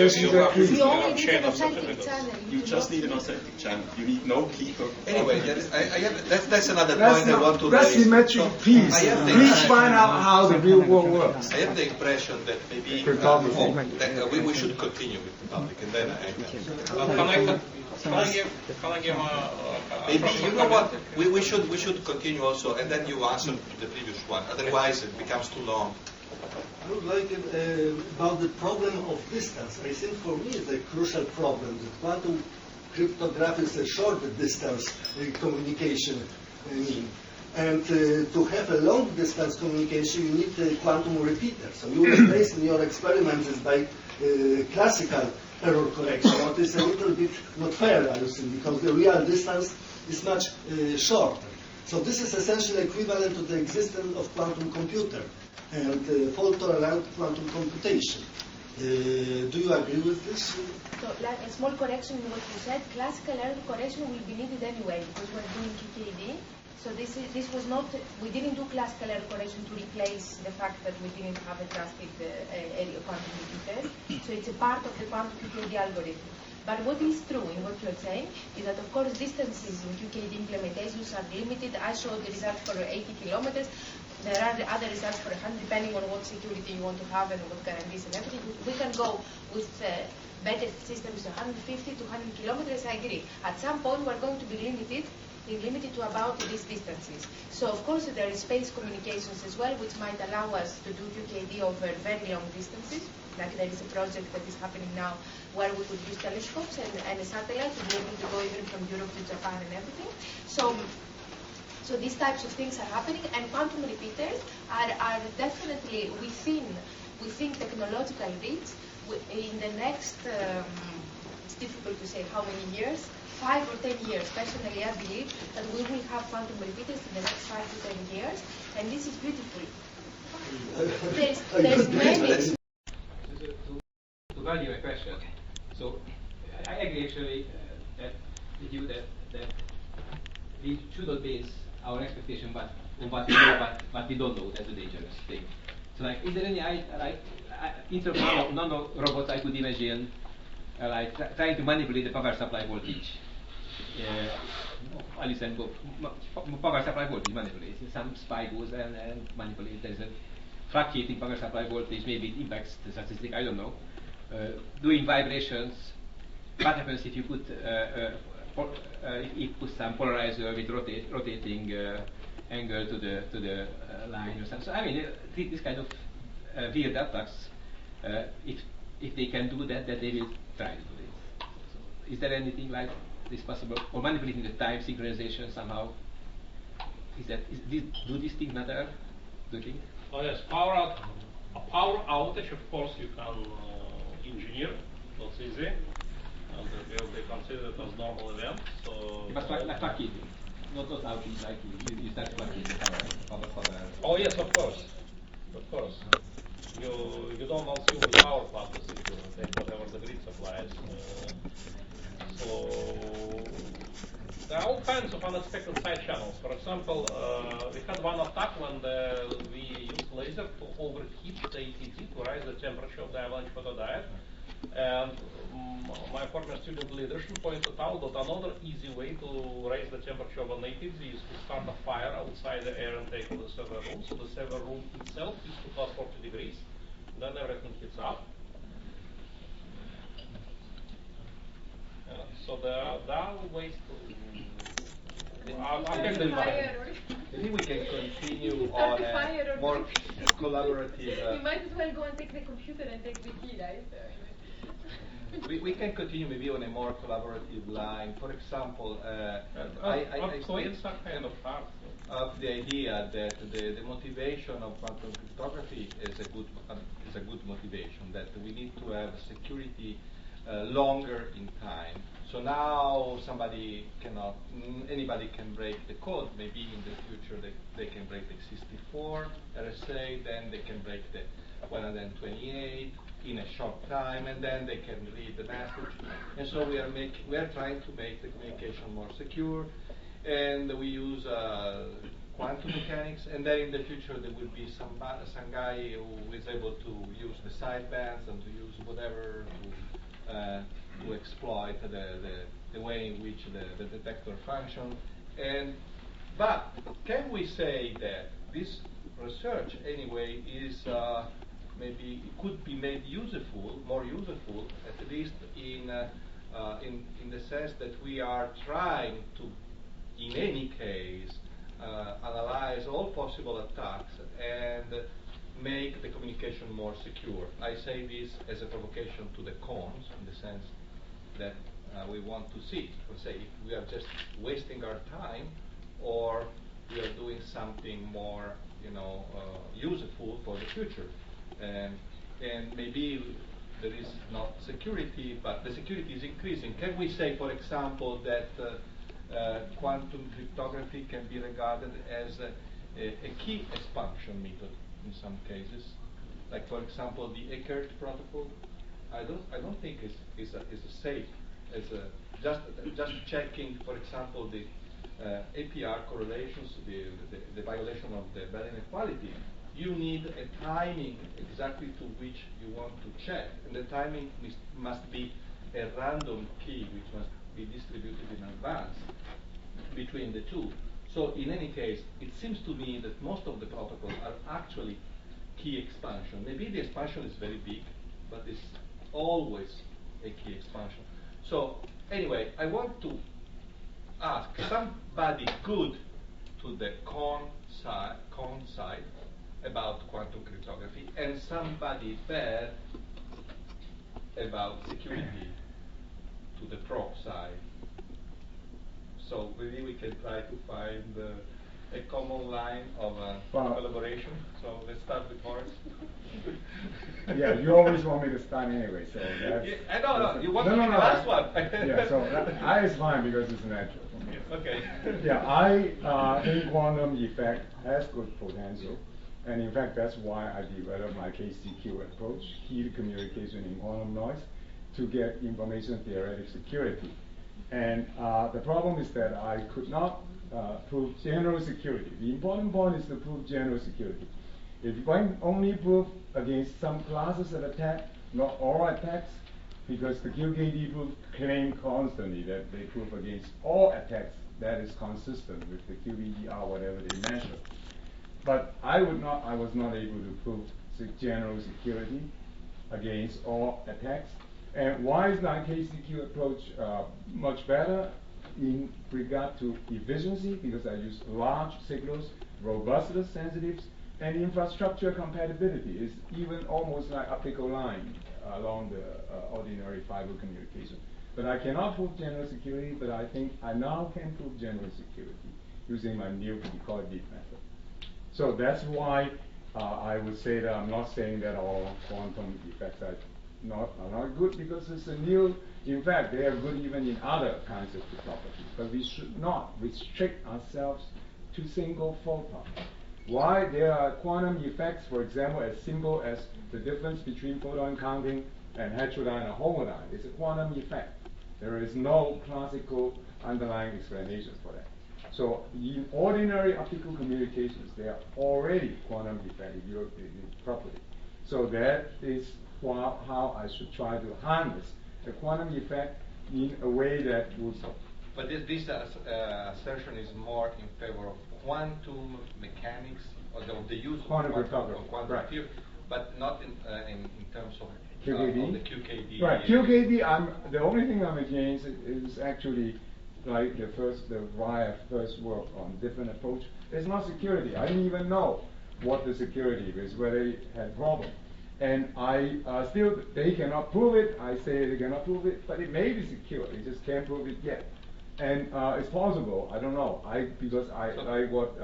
Speaker 5: You only need an authentic channel.
Speaker 3: You just need an authentic channel. You need no key for.
Speaker 1: Anyway, that's another point I want to
Speaker 4: that's
Speaker 1: raise.
Speaker 4: symmetric piece. Please find out how the real world works.
Speaker 1: I have the impression that maybe we should continue with the public, and then
Speaker 6: Can I give
Speaker 1: maybe you know what we should continue also, and then you answer to the previous one. Otherwise, it becomes too long.
Speaker 8: I would like about the problem of distance. I think for me it's a crucial problem. The quantum cryptography is a short distance communication mean. And to have a long distance communication, you need a quantum repeater. So you replace in your experiments by classical error correction. What is a little bit not fair, I think, because the real distance is much shorter. So this is essentially equivalent to the existence of quantum computer and fault-tolerant quantum computation. Do you agree with this?
Speaker 5: So, like a small correction in what you said, classical error correction will be needed anyway because we're doing QKD. So this was not, we didn't do classical error correction to replace the fact that we didn't have a trusted quantum repeater. So it's a part of the quantum QKD algorithm. But what is true in what you're saying is that, of course, distances in QKD implementations are limited. I showed the results for 80 kilometers. There are the other results for 100, depending on what security you want to have and what guarantees and everything. We can go with better systems 150 to 100 kilometers, I agree. At some point, we're going to be limited to about these distances. So, of course, there is space communications as well, which might allow us to do QKD over very long distances. Like there is a project that is happening now where we could use telescopes and a satellite to be able to go even from Europe to Japan and everything. So these types of things are happening, and quantum repeaters are definitely within technological reach. In the next, it's difficult to say how many years, 5 or 10 years. Personally, I believe that we will have quantum repeaters in the next 5 to 10 years, and this is beautiful. There's many.
Speaker 2: To value my question, so I agree actually with you that we should not base our expectation on what we know, but we don't know. That's a dangerous thing. So, like, is there any instead of nano robots, I could imagine trying to manipulate the power supply voltage. Alice and power supply voltage manipulates. Some spy goes and manipulates. There's a fluctuating power supply voltage. Maybe it impacts the statistic. I don't know. Doing vibrations. What happens if you put some polarizer with rotating angle to the line or something? So I mean, this kind of weird attacks. If they can do that, they will try to do it. So is there anything like this possible, or manipulating the time synchronization somehow? Do these things matter? think?
Speaker 6: Oh yes, a power outage, of course, you can engineer. That's easy, and it will be considered as normal event. So.
Speaker 2: But like it, not outage like you start plugging the power for the.
Speaker 6: Oh yes, of course. You don't assume the power plant is secure. Take whatever the grid supplies. So there are all kinds of unexpected side channels. For example, we had one attack when we used laser to overheat the ATG to raise the temperature of the avalanche photodiode. And my former student leadership pointed out that another easy way to raise the temperature of an ATG is to start a fire outside the air intake of the server room. So the server room itself is to plus 40 degrees. Then everything heats up. So there are ways to.
Speaker 1: Maybe we can continue on a more collaborative.
Speaker 5: You might as well go and take the computer and take the key, right?
Speaker 1: We can continue maybe on a more collaborative line. For example, I
Speaker 6: points are kind of hard.
Speaker 1: Of the idea that the motivation of quantum cryptography is a good motivation. That we need to have security longer in time. So now anybody can break the code. Maybe in the future they can break the 64 RSA, then they can break the 128 in a short time, and then they can read the message. And so we are trying to make the communication more secure, and we use quantum mechanics. And then in the future there will be some guy who is able to use the sidebands and to use whatever to exploit the way in which the detector functions. But can we say that this research anyway is maybe it could be made more useful, at least in the sense that we are trying to, in any case, analyze all possible attacks and make the communication more secure. I say this as a provocation to the cons, in the sense that we want to see, say, if we are just wasting our time or we are doing something more, useful for the future. And maybe there is not security, but the security is increasing. Can we say, for example, that quantum cryptography can be regarded as a key expansion method in some cases? Like, for example, the Eckert protocol. I don't think is safe as just checking, for example, the APR correlations, the violation of the Bell inequality. You need a timing exactly to which you want to check, and the timing must be a random key which must be distributed in advance between the two. So in any case, it seems to me that most of the protocols are actually key expansion. Maybe the expansion is very big, but it's always a key expansion. So anyway, I want to ask somebody good to the con side about quantum cryptography and somebody bad about security to the pro side. So maybe we can try to find a common line of collaboration. So let's start with Horace.
Speaker 4: Yeah, you always want me to start anyway, so that's...
Speaker 1: Yeah, no, you want to be the last one.
Speaker 4: Yeah, so I is fine because it's natural for me.
Speaker 1: Okay.
Speaker 4: Yeah, I think quantum effect has good potential. And in fact, that's why I developed my KCQ approach, key to communication in quantum noise, to get information theoretic security. And the problem is that I could not prove general security. The important point is to prove general security. If you can only prove against some classes of attack, not all attacks, because the QKD proof claim constantly that they prove against all attacks, that is consistent with the QBER, whatever they measure. But I was not able to prove general security against all attacks. And why is my KCQ approach much better in regard to efficiency? Because I use large signals, robustness sensitives, and infrastructure compatibility is even almost like optical line along the ordinary fiber communication. But I cannot prove general security, but I think I now can prove general security using my new decoded bit method. So that's why I would say that I'm not saying that all quantum effects are not good, because it's a new. In fact, they are good even in other kinds of cryptography. But we should not restrict ourselves to single photons. Why? There are quantum effects, for example, as simple as the difference between photon counting and heterodyne and homodine. It's a quantum effect. There is no classical underlying explanation for that. So in ordinary optical communications, there are already quantum effects in your property. So that is how I should try to harness the quantum effect in a way that would.
Speaker 1: But this assertion is more in favor of quantum mechanics, or the use of
Speaker 4: Quantum cryptography,
Speaker 1: quantum
Speaker 4: right.
Speaker 1: theory, but not in terms of
Speaker 4: QKD?
Speaker 1: of the QKD.
Speaker 4: Right, QKD, the only thing I'm against is actually like the Raya first work on different approach. It's not security. I didn't even know what the security is, whether they had problem. And still, they cannot prove it. I say they cannot prove it, but it may be secure. They just can't prove it yet. And it's possible. I don't know. Because I like what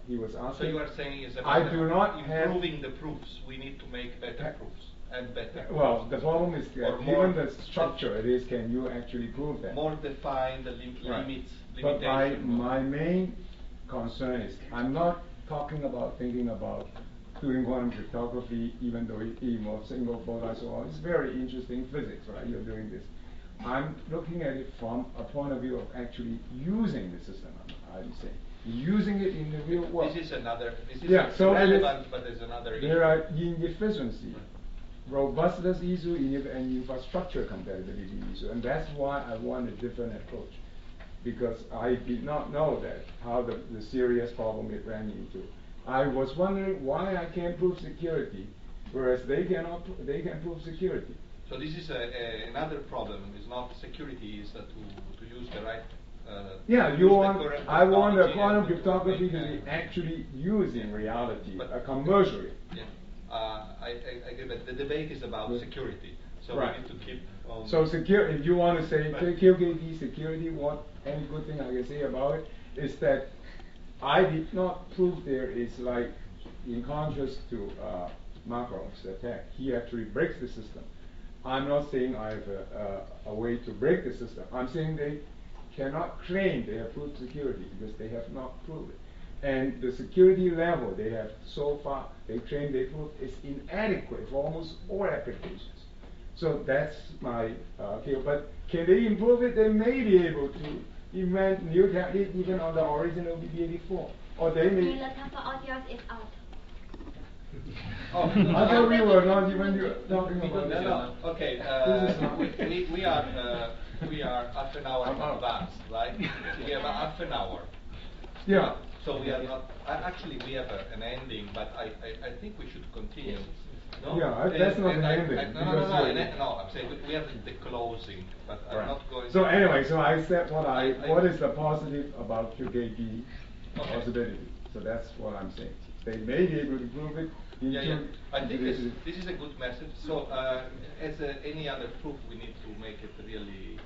Speaker 4: he was asking.
Speaker 1: So you are saying is
Speaker 4: I do not
Speaker 1: improving the proofs. We need to make better proofs and better.
Speaker 4: Well,
Speaker 1: proofs.
Speaker 4: the problem is that
Speaker 1: more,
Speaker 4: given the structure it is, can you actually prove that?
Speaker 1: More defined the limits.
Speaker 4: But my main concern is I'm not thinking about doing quantum cryptography, even though it involves single photon and so on. It's very interesting physics, right? You're doing this. I'm looking at it from a point of view of actually using the system, I'm saying. Using it in the real world.
Speaker 1: This is
Speaker 4: so
Speaker 1: relevant, but there's another issue.
Speaker 4: There are inefficiency, robustness issue, and infrastructure compatibility issue, and that's why I want a different approach. Because I did not know that, how the serious problem it ran into. I was wondering why I can't prove security, whereas they can prove security.
Speaker 1: So this is another problem. It's not security, is to use the right.
Speaker 4: I want a quantum cryptography to be actually used in reality, commercially.
Speaker 1: Yeah, I agree. But the debate is about security, so
Speaker 4: right.
Speaker 1: We need to keep.
Speaker 4: So if you want to say QKD security, any good thing I can say about it is that I did not prove there is, like, in contrast to Makarov's attack, he actually breaks the system. I'm not saying I have a way to break the system. I'm saying they cannot claim they have proved security because they have not proved it. And the security level they have so far, they claim they proved, is inadequate for almost all applications. So that's my view. But can they improve it? They may be able to invent new technique even on the original BB84. Or they may.
Speaker 9: is out.
Speaker 4: I thought we were not even talking about that.
Speaker 1: No. Okay. We are half an hour in advance, right? We have half an hour.
Speaker 4: Yeah.
Speaker 1: So we are not. Actually, we have an ending, but I think we should continue. No?
Speaker 4: Yeah, that's not an ending.
Speaker 1: No, I'm saying we have the closing, but I'm not going.
Speaker 4: So anyway, so I said what is the positive about QKD possibility. So that's what I'm saying. They may be able to prove it.
Speaker 1: I think this is a good message. So as any other proof, we need to make it really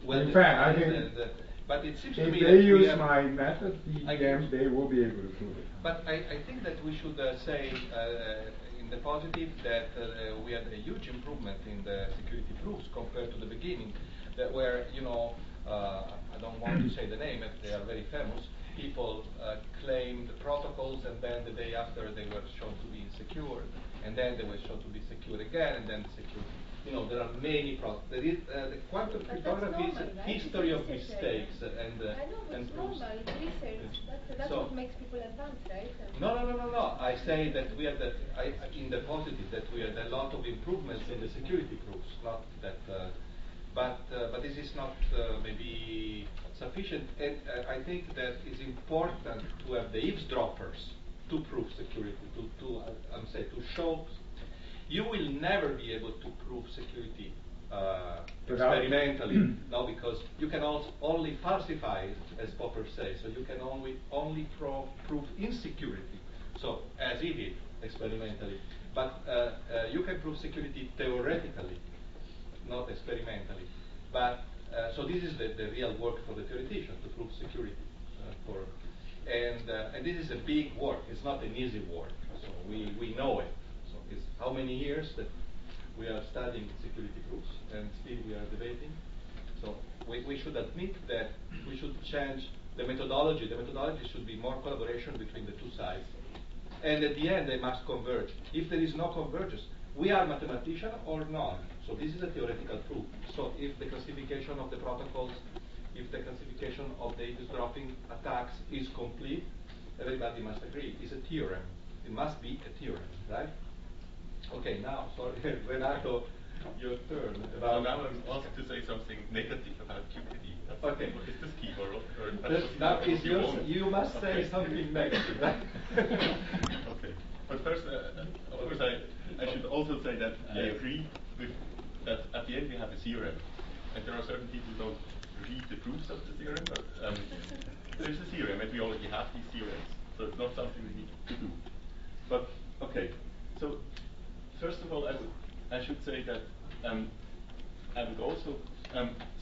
Speaker 1: well.
Speaker 4: In fact, I think.
Speaker 1: But it seems to
Speaker 4: if
Speaker 1: me
Speaker 4: they
Speaker 1: that
Speaker 4: use my method, they will be able to prove it.
Speaker 1: But I think that we should say in the positive that we had a huge improvement in the security proofs compared to the beginning, that where, I don't want to say the name, they are very famous, people claimed the protocols, and then the day after they were shown to be insecure, and then they were shown to be secure again, and then secure. There are many protocols. The quantum cryptography is a history of mistakes
Speaker 5: I know, but it's
Speaker 1: proofs.
Speaker 5: normal, it's research. That's what makes people advance, right?
Speaker 1: No. I say that we had in the positive, that we had a lot of improvements in the security proofs, not that. But this is not maybe sufficient. And I think that it's important to have the eavesdroppers to prove security, to show. You will never be able to prove security experimentally, no, because you can only falsify it, as Popper says. So you can only prove insecurity. So as he did experimentally, but you can prove security theoretically, not experimentally. But so this is the real work for the theoretician, to prove security. And this is a big work. It's not an easy work. So we know it. So it's how many years that we are studying security proofs, and still we are debating. So we should admit that we should change the methodology. The methodology should be more collaboration between the two sides. And at the end, they must converge. If there is no convergence, we are mathematician or not. So this is a theoretical proof. So if the classification of the protocols, if the classification of the eavesdropping attacks is complete, everybody must agree. It's a theorem. It must be a theorem, right? Okay, now, sorry, Renato, your turn.
Speaker 3: Well, now I'm asked to say something negative about QPD.
Speaker 1: Okay.
Speaker 3: What is this key, or
Speaker 1: Now is yours. You must say
Speaker 3: okay.
Speaker 1: something negative, right?
Speaker 3: Okay. But first, of course, I should also say that I agree with that at the end we have a theorem. And there are certain people who don't read the proofs of the theorem, but there's a theorem, and we already have these theorems. So it's not something we need to do. But, okay. So, first of all, I should say that I would also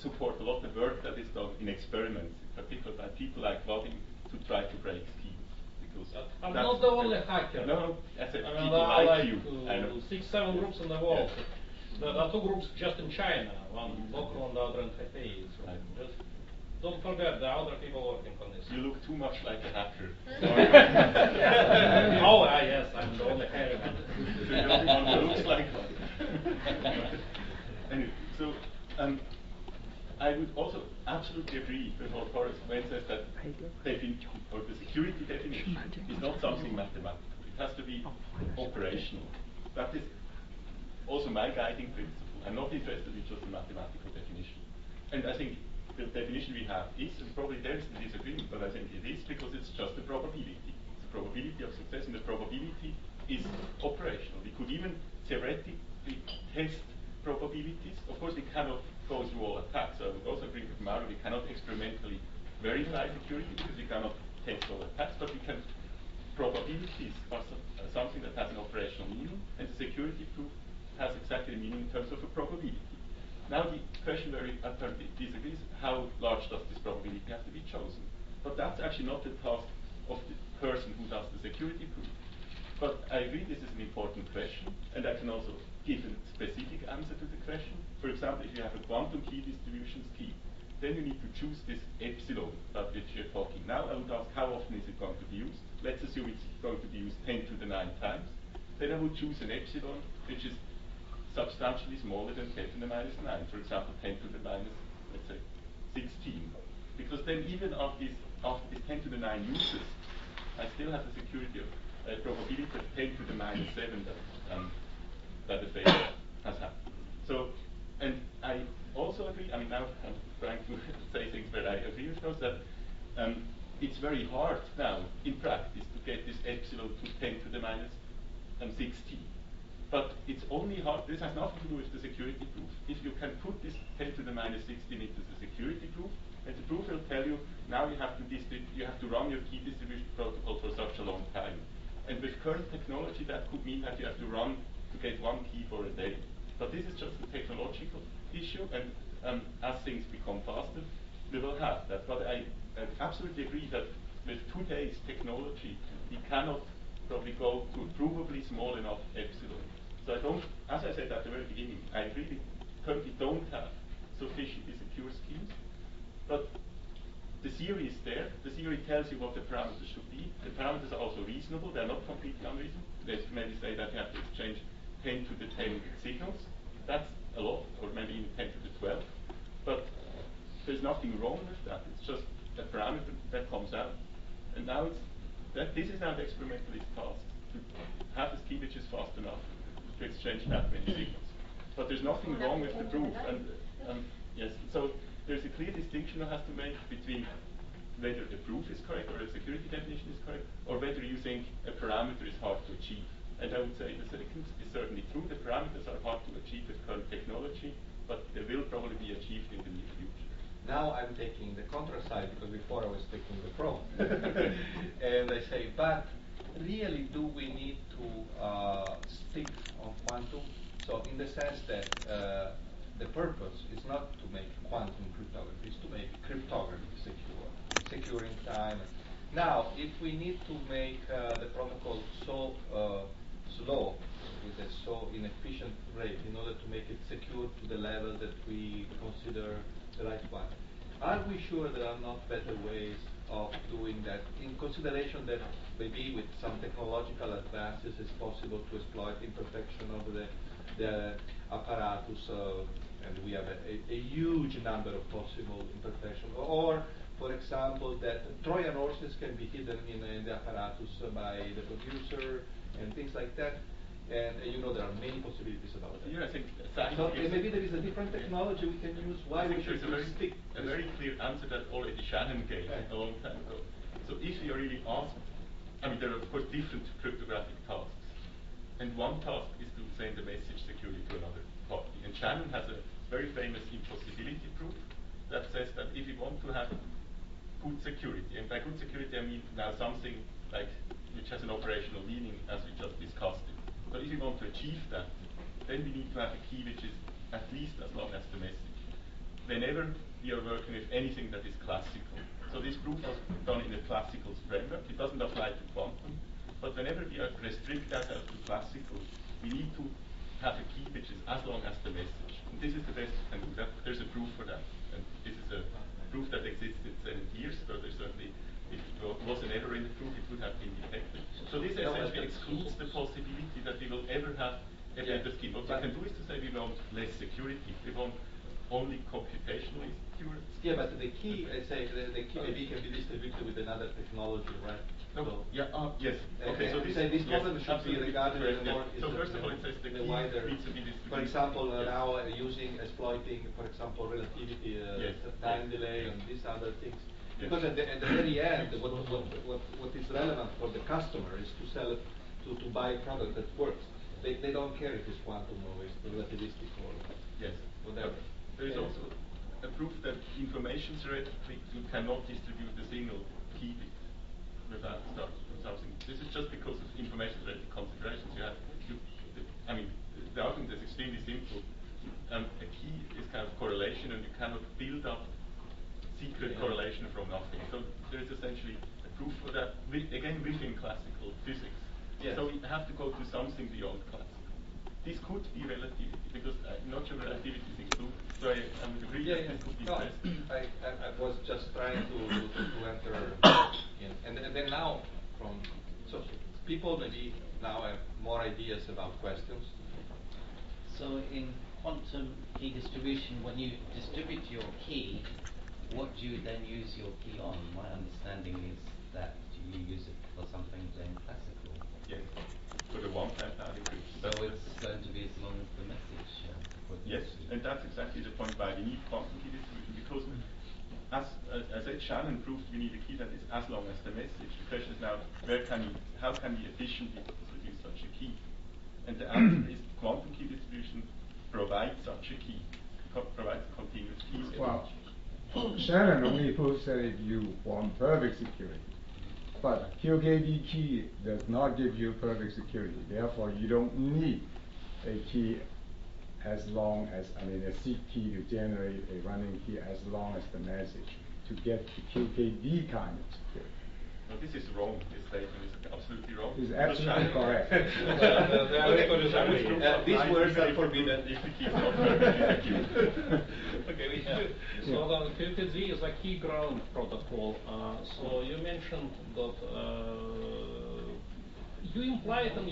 Speaker 3: support a lot of the work that is done in experiments, in particular by people like Vadim, to try to break schemes. Because
Speaker 6: I'm not the only hacker.
Speaker 3: No, I said
Speaker 6: I mean,
Speaker 3: people
Speaker 6: I
Speaker 3: like you. I know.
Speaker 6: 6-7 groups in the world. There are 2 groups just in China, one local and the other in Taipei. So
Speaker 3: Right.
Speaker 6: just don't forget there are other people working on this.
Speaker 3: You look too much like a hacker.
Speaker 6: Oh, yes, I'm the only hairy one.
Speaker 3: So you're the one who looks like one. Anyway, so I would also absolutely agree with what Horace says that the security definition is not something mathematical. It has to be operational. That is also my guiding principle. I'm not interested in just a mathematical definition. And I think the definition we have is, and probably there is a disagreement, but I think it is because it's just a probability. It's a probability of success, and the probability is operational. We could even theoretically test probabilities. Of course, we cannot go through all attacks. So I would also agree with Mauro, we cannot experimentally verify security because we cannot test all attacks, but we can. Probabilities are something that has an operational meaning, and the security proof has exactly the meaning in terms of a probability. Now the question where we apparently disagree is how large does this probability have to be chosen? But that's actually not the task of the person who does the security proof. But I agree this is an important question, and I can also give a specific answer to the question. For example, if you have a quantum key distribution scheme, then you need to choose this epsilon about which you're talking. Now I would ask how often is it going to be used? Let's assume it's going to be used 10 to the 9 times. Then I would choose an epsilon which is substantially smaller than 10 to the minus 9. For example, 10 to the minus, let's say, 16. Because then even after this 10 to the 9 uses, I still have the security of probability of 10 to the minus 7 that the failure has happened. So, and I also agree, I mean now I'm trying to say things where I agree with those, that it's very hard now in practice to get this epsilon to 10 to the minus 16. But it's only hard, this has nothing to do with the security proof. If you can put this 10 to the minus 16 into the security proof, and the proof will tell you, now you have to run your key distribution protocol for such a long time. And with current technology, that could mean that you have to get 1 key for a day. But this is just a technological issue, and as things become faster, we will have that. But I absolutely agree that with today's technology, we cannot probably go to a provably small enough epsilon. So I don't, as I said at the very beginning, I really currently don't have sufficiently secure schemes, but the theory is there. The theory tells you what the parameters should be. The parameters are also reasonable. They're not completely unreasonable. They maybe say that you have to exchange 10 to the 10 signals. That's a lot, or maybe even 10 to the 12. But there's nothing wrong with that. It's just a parameter that comes out. And now this is now the experimentalist task, to have a scheme which is fast enough to exchange that many signals. But there's nothing wrong with the proof. And yes, so there's a clear distinction that has to make between whether the proof is correct or a security definition is correct, or whether you think a parameter is hard to achieve. And I would say the second is certainly true. The parameters are hard to achieve with current technology, but they will probably be achieved in the near future.
Speaker 1: Now I'm taking the contra side, because before I was taking the pro. And I say, but really do we need to stick on quantum? So in the sense that the purpose is not to make quantum cryptography, it's to make cryptography secure in time. Now, if we need to make the protocol so slow, with a so inefficient rate, in order to make it secure to the level that we consider the right one, are we sure there are not better ways of doing that, in consideration that maybe with some technological advances it's possible to exploit imperfection of the apparatus, and we have a huge number of possible imperfections, or for example, that Trojan horses can be hidden in the apparatus by the producer and things like that. And you know there are many possibilities about that.
Speaker 3: Yeah, I think
Speaker 1: so maybe there is a different technology we can use. Why we should stick?
Speaker 3: A very clear answer that already Shannon gave a long time ago. So if you are really asked, I mean, there are of course different cryptographic tasks, and one task is to send a message securely to another party. And Shannon has a very famous impossibility proof that says that if you want to have good security, and by good security I mean now something like which has an operational meaning as we just discussed it. So if you want to achieve that, then we need to have a key which is at least as long as the message. Whenever we are working with anything that is classical. So this proof was done in a classical framework. It doesn't apply to quantum, but whenever we restrict that to classical, we need to have a key which is as long as the message. And this is the best we can do. There's a proof for that. And this is a proof that existed 70 years ago. There's certainly, if it was an error in the proof, it would have been detected. So this essentially excludes the possibility that we will ever have a better scheme. What we can do is to say we want less security. We want only computationally secure.
Speaker 1: Yeah, but the key, let's say, the key maybe can be distributed with another technology, right?
Speaker 3: No.
Speaker 1: So,
Speaker 3: yeah. Yes. Okay. So
Speaker 1: this problem should be regarded as more.
Speaker 3: So first of all, it says the key
Speaker 1: wider,
Speaker 3: needs to be distributed.
Speaker 1: for example, now exploiting, for example, relativity, time delay, and these other things. Yes. Because at the very end, what is relevant for the customer is to sell it, to buy a product that works. They don't care if it's quantum or it's relativistic or whatever.
Speaker 3: There is also a proof that information theoretically you cannot distribute a single key bit without starting from something. This is just because of information theoretic considerations. The argument is extremely simple. A key is kind of correlation, and you cannot build up secret correlation from nothing. So there is essentially a proof for that, again within classical physics. Yes. So we have to go to something beyond classical. This could be relativity, because I'm not sure relativity is included. So I would agree that this could be tested.
Speaker 1: I was just trying to enter in. And then now, so people maybe now have more ideas about questions.
Speaker 9: So in quantum key distribution, when you distribute your key, what do you then use your key on? My understanding is that you use it for something then classical.
Speaker 3: Yes, for the one-time encryption.
Speaker 9: So it's going to be as long as the message.
Speaker 3: Yes, and that's exactly the point why we need quantum key distribution, because as Ed Shannon proved, we need a key that is as long as the message. The question is now, how can we efficiently produce such a key? And the answer is quantum key distribution provides such a key, provides a continuous key.
Speaker 4: Well, Shannon only proves that if you want perfect security. But QKD key does not give you perfect security. Therefore, you don't need a key as long as, a seed key to generate a running key as long as the message to get the QKD kind of security.
Speaker 3: No, this is wrong. This statement is absolutely wrong.
Speaker 4: It's absolutely correct.
Speaker 1: These words are forbidden.
Speaker 3: If the key is not perfectly secure.
Speaker 6: Okay, so the QKD is a key ground protocol. So you mentioned that you implied in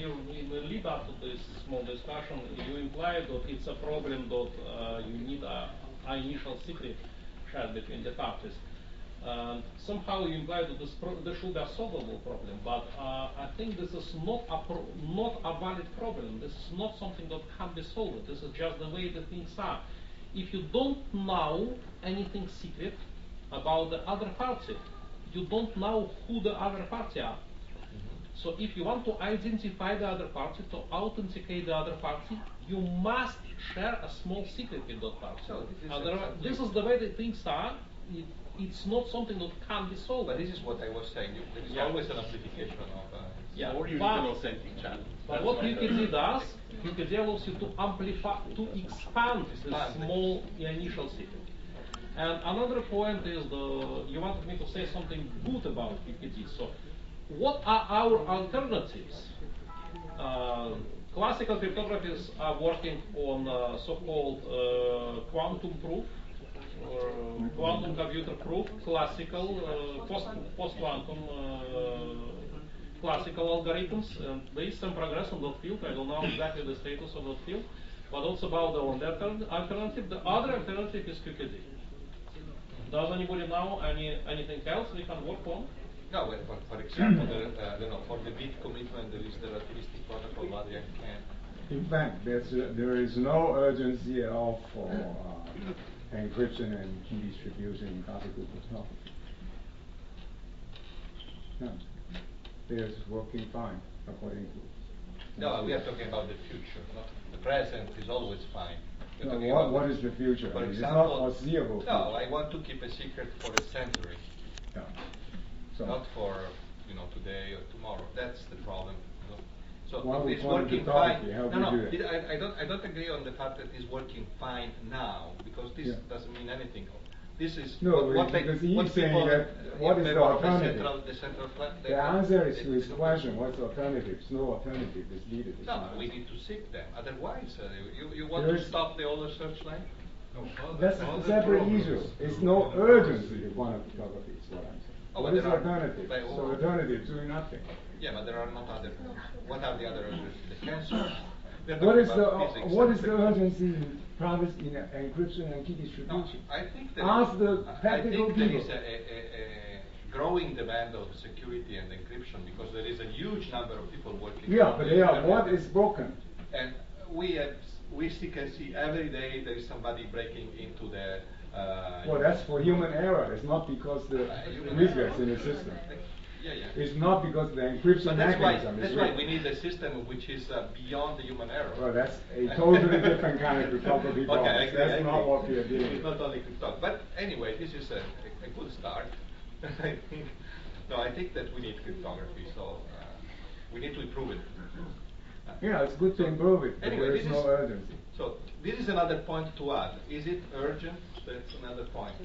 Speaker 6: the lead up to this small discussion, you implied that it's a problem that you need an initial secret shared between the parties. Somehow you implied that this should be a solvable problem, but I think this is not a valid problem. This is not something that can be solved. This is just the way the things are. If you don't know anything secret about the other party, you don't know who the other party are. So if you want to identify the other party, to authenticate the other party, you must share a small secret with that party.
Speaker 1: So
Speaker 6: this is the way the things are. It's not something that can be solved.
Speaker 1: But this is what I was saying. There is always an amplification of.
Speaker 3: Or you need an authentic channel.
Speaker 6: But what QKD does, QKD allows you to amplify, to expand the small initial secret. And another point is you wanted me to say something good about PPD. So, what are our alternatives? Classical cryptographies are working on so-called quantum proof, or quantum computer proof, classical, post-quantum classical algorithms. And there is some progress on that field. I don't know exactly the status of that field, but also about the alternative. The other alternative is QKD. Does anybody know anything else we can work on?
Speaker 1: No, well, for example, for the bit commitment, there is the relativistic protocol, Vadim can.
Speaker 4: In fact, there is no urgency at all for encryption and key distribution in classical cryptography. No. It is working fine, according to...
Speaker 1: No, we are talking about the future. Not the present is always fine.
Speaker 4: No, what is the future?
Speaker 1: For
Speaker 4: it's
Speaker 1: example,
Speaker 4: not foreseeable.
Speaker 1: No, I want to keep a secret for a century.
Speaker 4: Yeah. So
Speaker 1: Not for today or tomorrow. That's the problem. So
Speaker 4: Why
Speaker 1: it's working fine.
Speaker 4: No,
Speaker 1: I don't agree on the fact that it's working fine now, because this doesn't mean anything. This is
Speaker 4: because he's saying that what is the alternative? The answer is to his question, what's the alternative? No alternative is needed.
Speaker 1: No, we need to seek them. Otherwise, you want to stop the older search line?
Speaker 7: No,
Speaker 4: that's a separate issue. It's no urgency to quantum cryptography, is what I'm saying. What is the alternative? So alternative doing nothing.
Speaker 1: Yeah, but there are not other. What are the other urgencies? The cancer.
Speaker 4: What is the urgency in privacy in encryption and key distribution?
Speaker 1: No, I think
Speaker 4: ask the technical people.
Speaker 1: There is a growing demand of security and encryption because there is a huge number of people working.
Speaker 4: Yeah, but what is broken?
Speaker 1: And we can see every day there is somebody breaking into the.
Speaker 4: Well, that's for human error. It's not because the weakness in the system.
Speaker 1: Yeah.
Speaker 4: It's not because the encryption mechanism
Speaker 1: is why we need a system which is beyond the human error.
Speaker 4: Well, that's a totally different kind of cryptography.
Speaker 1: Okay, I agree.
Speaker 4: That's not what we are doing.
Speaker 1: It's not only cryptography. But anyway, this is a good start. I think that we need cryptography, so we need to improve it.
Speaker 4: Yeah, it's good to improve it, but
Speaker 1: anyway,
Speaker 4: there is no urgency.
Speaker 1: So this is another point to add. Is it urgent? That's another point.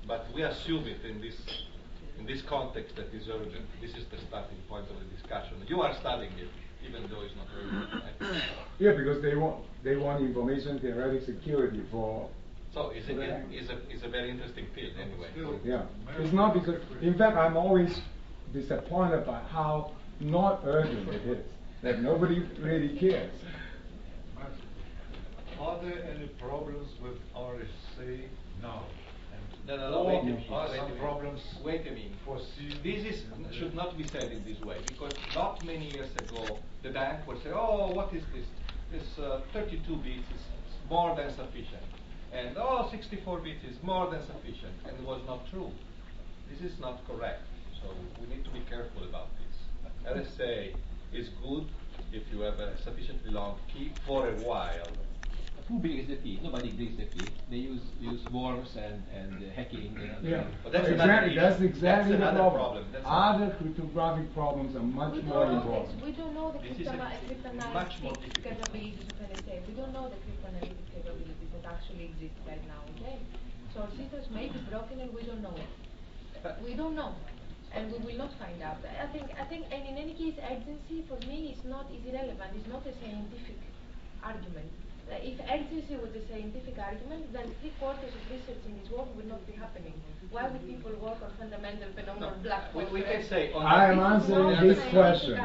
Speaker 1: But we assume it in this context that is urgent. This is the starting point of the discussion. You are studying it, even though it's not urgent. Right?
Speaker 4: Yeah, because they want information theoretic security for.
Speaker 1: So it's a very interesting field anyway.
Speaker 4: Yeah, it's not because. In fact, I'm always disappointed by how not urgent it is. That nobody really cares.
Speaker 7: Are there any problems with RSA now?
Speaker 1: No, wait a minute.
Speaker 7: Problems.
Speaker 1: Wait a minute. This should not be said in this way, because not many years ago the bank would say, "Oh, what is this? This 32 bits is more than sufficient," and 64 bits is more than sufficient, and it was not true. This is not correct. So we need to be careful about this. RSA is good if you have a sufficiently long key for a while.
Speaker 2: Who brings the key? Nobody brings the key. They use worms and hacking.
Speaker 4: Yeah,
Speaker 1: that's
Speaker 4: exactly the
Speaker 1: problem.
Speaker 4: Other cryptographic problems are much more important.
Speaker 5: We don't know the cryptanalytic capabilities of NSA. We don't know the cryptanalytic capabilities that actually exist right now. Okay, so our systems may be broken and we don't know it. We don't know, and we will not find out. I think, and in any case, urgency for me is irrelevant. It's not a scientific argument. If urgency was a scientific argument, then 3/4 of research in this world would not be happening. Why would people work on fundamental phenomenal black holes?
Speaker 1: We can say
Speaker 4: I am answering this question.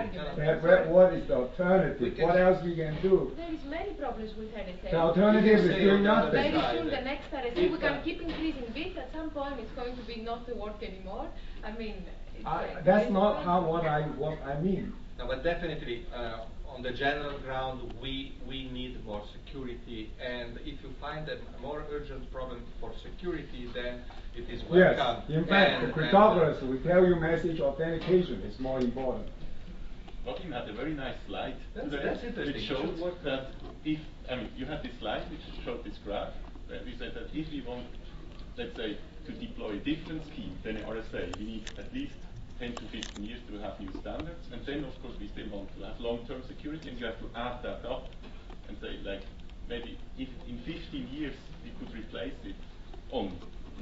Speaker 4: What is the alternative? What else we can do?
Speaker 5: There is many problems with RSA.
Speaker 4: The alternative is doing nothing.
Speaker 5: Very soon the next RSA, we can keep increasing bits. At some point it's going to be not to work anymore. I mean,
Speaker 4: that's not what I mean.
Speaker 1: No, but definitely, on the general ground, we need more security, and if you find a more urgent problem for security, then it is welcome.
Speaker 4: Yes, in fact, the cryptographers will tell you message authentication is more important.
Speaker 3: Vadim had a very nice slide
Speaker 1: that's interesting.
Speaker 3: which showed that you had this slide which showed this graph, where we said that if we want, let's say, to deploy a different scheme than an RSA, we need at least 10 to 15 years to have new standards, and then of course we still want to have long-term security, and you have to add that up and say, like, maybe if in 15 years we could replace it on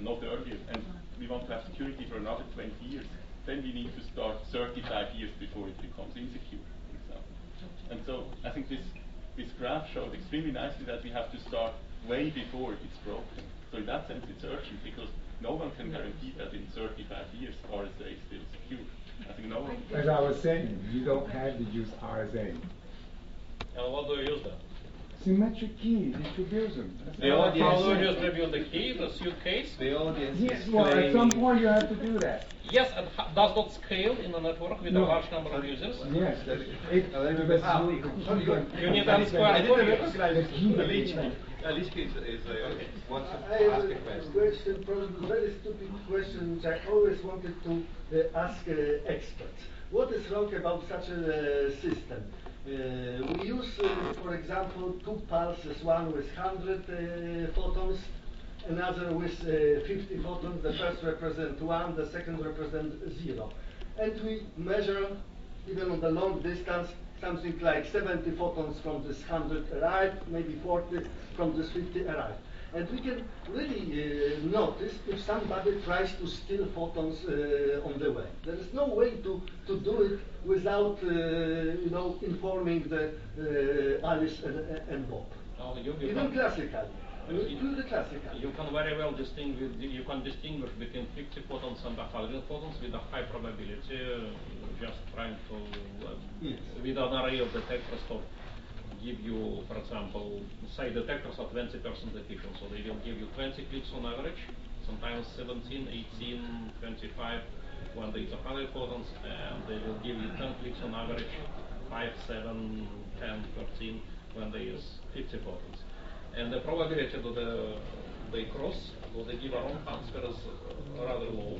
Speaker 3: not earlier, and we want to have security for another 20 years, then we need to start 35 years before it becomes insecure, for example. And so I think this graph showed extremely nicely that we have to start way before it's broken. So in that sense, it's urgent, because no one can guarantee that in 35 years RSA is still secure. I think no one.
Speaker 4: As I was saying, you don't have to use RSA.
Speaker 10: And what do you use then?
Speaker 4: Symmetric key distribution.
Speaker 10: The audience will distribute the key, the suitcase.
Speaker 1: The audience
Speaker 4: Yes,
Speaker 1: is
Speaker 4: well, at some
Speaker 1: claiming.
Speaker 4: point you have to do that.
Speaker 10: Yes, and does not scale in a network with a
Speaker 4: No.
Speaker 10: large number of users.
Speaker 4: Yes,
Speaker 1: Sorry,
Speaker 10: You need to square
Speaker 1: I
Speaker 10: for
Speaker 1: didn't
Speaker 10: users.
Speaker 1: recognize
Speaker 4: The key.
Speaker 1: Alicia wants to
Speaker 8: I have
Speaker 1: ask a
Speaker 8: a
Speaker 1: question.
Speaker 8: question, probably a very stupid question, which I always wanted to ask experts. What is wrong about such a system? We use, for example, two pulses, one with 100 photons, another with 50 photons. The first represent 1, the second represent 0. And we measure, even on the long distance, something like 70 photons from this 100 arrive, maybe 40 from this 50 arrive. And we can really notice if somebody tries to steal photons on the way. There is no way to do it without informing the Alice and Bob. Even classically. Purely classical.
Speaker 10: You can very well distinguish. You can distinguish between 50 photons and 100 photons with a high probability. Just trying to, with an array of detectors, to give you, for example, say detectors are 20% efficient, so they will give you 20 clicks on average, sometimes 17, 18, 25 when there is 100 photons, and they will give you 10 clicks on average, 5, 7, 10, 13 when there is 50 photons. And the probability that they cross, or they give a wrong answer, is rather low.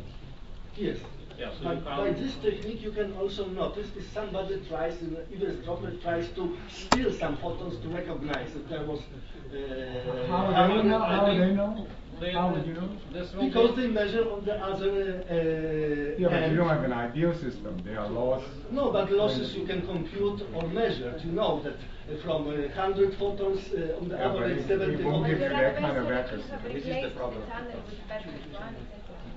Speaker 8: Yes.
Speaker 10: Yeah, so
Speaker 8: but by this technique, you can also notice if somebody tries, eavesdropper tries to steal some photons to recognize if there was.
Speaker 4: How would they know? How would they know? How would you know?
Speaker 8: Because they measure on the other.
Speaker 4: Yeah, but you don't have an ideal system. They are lost.
Speaker 8: No, but losses you can compute or measure. You know that from 100 photons on the average 70 photons.
Speaker 4: Give you that kind of accuracy.
Speaker 1: This is the problem.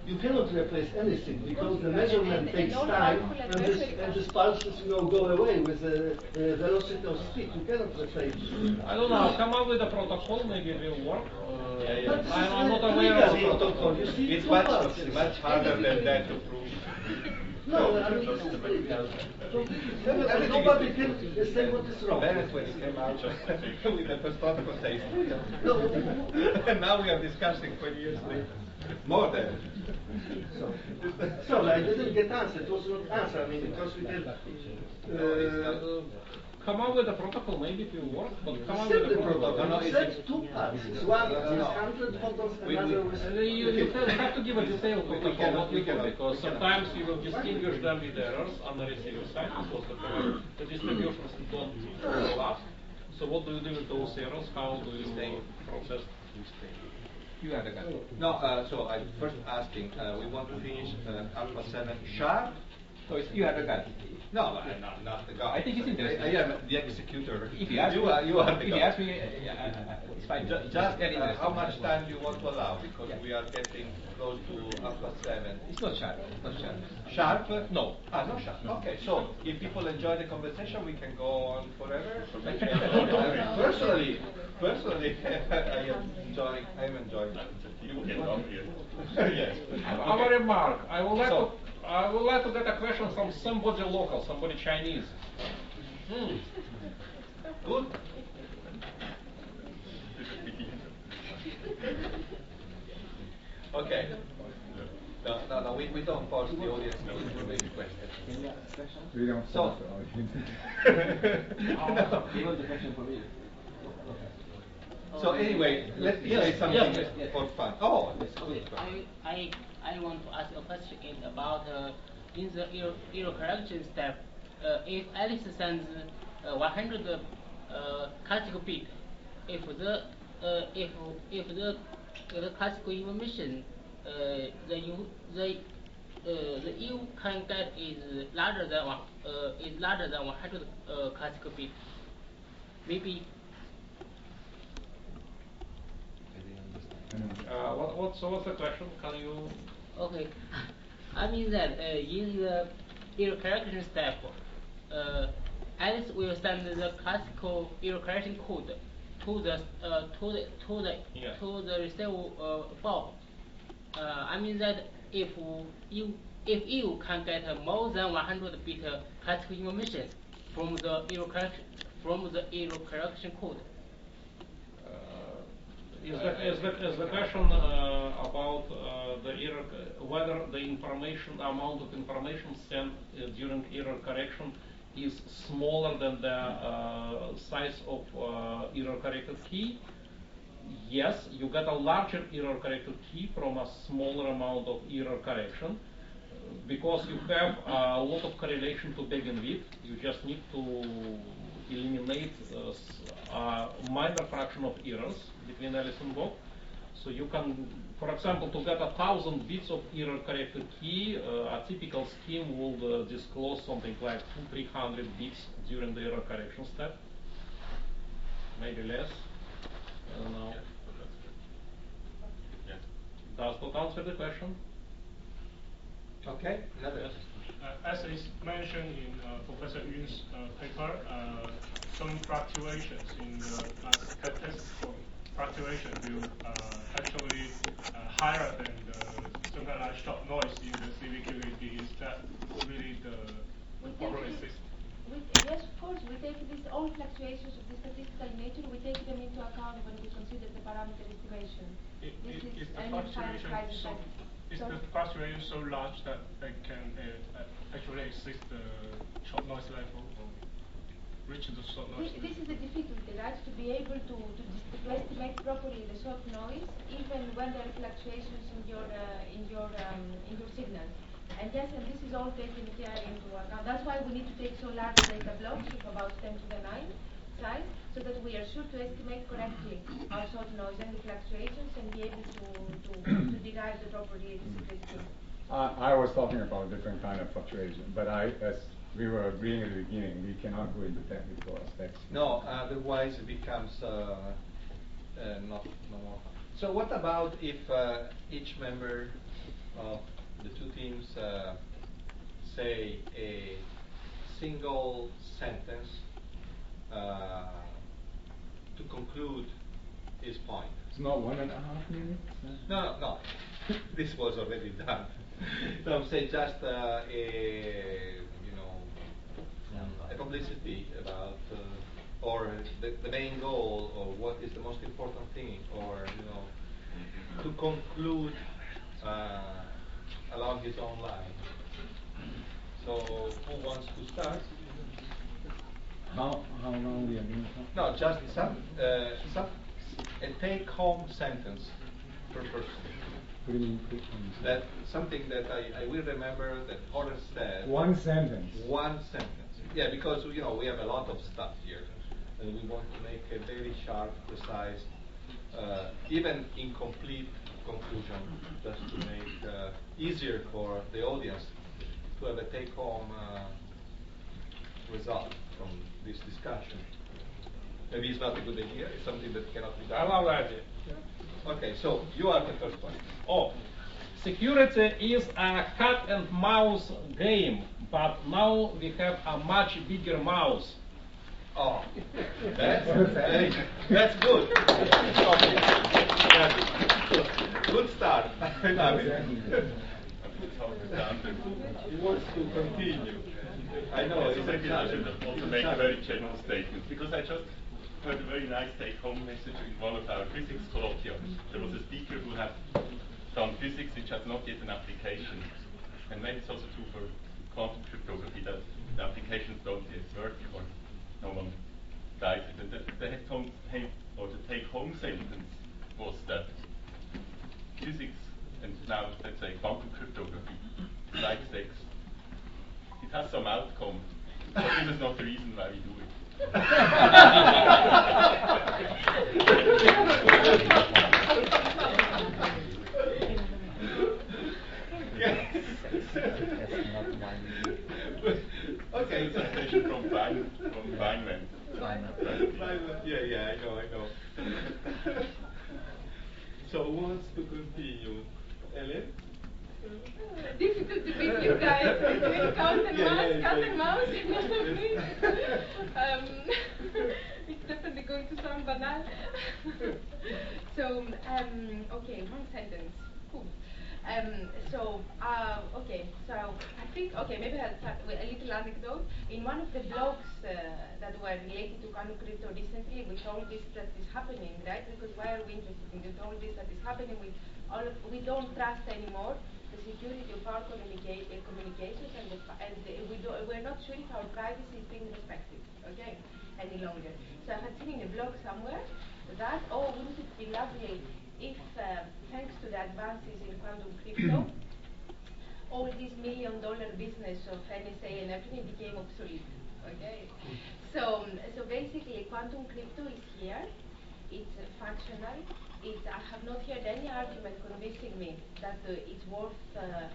Speaker 8: You cannot replace anything because the measurement takes time, and this pulses, go away with the velocity of speed. You cannot replace it.
Speaker 10: I don't know. Come up with a protocol. Maybe it will work. I'm not aware
Speaker 8: legal
Speaker 10: of the protocol.
Speaker 8: You see,
Speaker 1: It's
Speaker 8: two
Speaker 1: much
Speaker 8: pulses.
Speaker 1: harder than that to prove.
Speaker 8: No, I mean, it's legal. Nobody can say what is wrong.
Speaker 1: That's when it came out with the first protocol says.
Speaker 8: No.
Speaker 1: And now we are discussing 20 years later. More than.
Speaker 8: Sorry, I didn't get answer. It was not answer. I mean, because we can.
Speaker 10: Come up with a protocol. Maybe it will work. But come up
Speaker 8: Said
Speaker 10: with a
Speaker 8: the
Speaker 10: protocol.
Speaker 8: protocol. You said two pulses. One is 100 photons, another with.
Speaker 10: You have to give a detailed protocol,
Speaker 1: cannot,
Speaker 10: because sometimes you will distinguish them with errors on the receiver side because the distributions don't overlap. So what do you do with those errors? How do you process?
Speaker 1: You have the gun. No, so I'm first asking, we want to finish Alpha 7 sharp.
Speaker 2: So you have the gun.
Speaker 1: No, not the guy.
Speaker 2: I think it's interesting.
Speaker 1: I am the executor.
Speaker 2: If you ask me,
Speaker 1: you are the
Speaker 2: if
Speaker 1: guy.
Speaker 2: you ask me, it's fine.
Speaker 1: Just how much time do you want to allow? Because we are getting close to Alpha 7.
Speaker 2: It's not sharp. It's not sharp.
Speaker 1: Sharp? No. No sharp. Okay, so if people enjoy the conversation, we can go on forever. Personally, I am enjoying that.
Speaker 3: You get on here.
Speaker 1: Yes.
Speaker 10: Our remark. I would like to get a question from somebody local, somebody Chinese.
Speaker 1: Good. Okay. No, we don't force the audience to make questions.
Speaker 4: We don't
Speaker 1: So-
Speaker 4: force the audience.
Speaker 2: You want the question for me?
Speaker 1: So anyway, let me say something for fun. Oh, that's good.
Speaker 11: I want to ask a question about in the error correction step, if Alice sends 100 classical bit, if the classical information the you can get is larger than 100 classical bit, maybe.
Speaker 10: What's the question? Can you?
Speaker 11: Okay. I mean that in the error correction step, Alice will send the classical error correction code to the receiver board. I mean that if you can get more than 100-bit classical information from the error correction code.
Speaker 10: Is the question about the error, whether the amount of information sent during error correction is smaller than the size of error corrected key? Yes, you get a larger error corrected key from a smaller amount of error correction because you have a lot of correlation to begin with. You just need to eliminate a minor fraction of errors between Alice and Bob. So you can, for example, to get 1,000 bits of error corrected key, a typical scheme will disclose something like 200-300 bits during the error correction step, maybe less. I don't know.
Speaker 3: Yeah.
Speaker 10: Does that answer the question?
Speaker 1: Okay, another.
Speaker 10: Yes.
Speaker 12: As is mentioned in Professor Yuen's paper, some fluctuations in the statistical fluctuation will actually higher than the something like short noise in the CVQAD. Is that really the problem exists?
Speaker 5: Yes, of course, we take these all fluctuations of the statistical nature, we take them into account when we consider the parameter estimation.
Speaker 12: Is the fluctuation so large that they can actually exceed the short noise level or reach the short noise level?
Speaker 5: This is the difficulty, right? To be able to estimate properly the short noise, even when there are fluctuations in your signal. And yes, and this is all taken here into account. That's why we need to take so large data blocks of about 10 to the 9 size, so that we are sure to estimate correctly our short noise and the fluctuations and be able to derive the proper secret key.
Speaker 4: I was talking about a different kind of fluctuation, but as we were agreeing at the beginning, we cannot go into technical aspects.
Speaker 1: No, otherwise it becomes not more. So what about if each member of the two teams say a single sentence to conclude his point?
Speaker 4: It's not 1.5 minutes?
Speaker 1: No. This was already done. No, say just a publicity about or the main goal, or what is the most important thing, or to conclude along his own line. So who wants to start?
Speaker 4: How long do you mean?
Speaker 1: No, just some a take-home sentence per person.
Speaker 4: What do you mean?
Speaker 1: That something that I will remember that Horace said.
Speaker 4: One sentence.
Speaker 1: One sentence. Yeah, because we have a lot of stuff here, and we want to make a very sharp, precise, even incomplete conclusion, just to make easier for the audience to have a take-home result from this discussion. Maybe it's not a good idea. It's something that cannot be done.
Speaker 10: I love that idea.
Speaker 1: Okay, so you are the first one.
Speaker 10: Oh, security is a cat and mouse game, but now we have a much bigger mouse.
Speaker 1: Oh, that's good. Okay. Good start. Who wants to continue? I know.
Speaker 3: Maybe I should also make a very general statement, because I just heard a very nice take-home message in one of our physics colloquiums. There was a speaker who had done physics which has not yet an application. And maybe it's also true for quantum cryptography that the applications don't yet work or no one dies. And the take-home sentence was that physics, and now let's say quantum cryptography, like sex, it has some outcome, but this is not the reason why we do it.
Speaker 1: Okay.
Speaker 3: From Feynman.
Speaker 1: Yeah, I know. So who wants to continue? Eleni?
Speaker 5: Difficult to beat you guys between cat and mouse. It's definitely going to sound banal. So, okay, one sentence. Cool. Okay, so I think, maybe I'll start with a little anecdote. In one of the blogs that were related to Kano crypto recently, we told this that is happening, right? Because why are we interested in this? We told this that is happening with we don't trust anymore the security of our communications, and we're not sure if our privacy is being respected, okay, any longer. So I had seen in a blog somewhere that, wouldn't it be lovely if, thanks to the advances in quantum crypto, all this $1 million business of NSA and everything became obsolete, okay? So basically, quantum crypto is here. It's functional. I have not heard any argument convincing me that it's worth that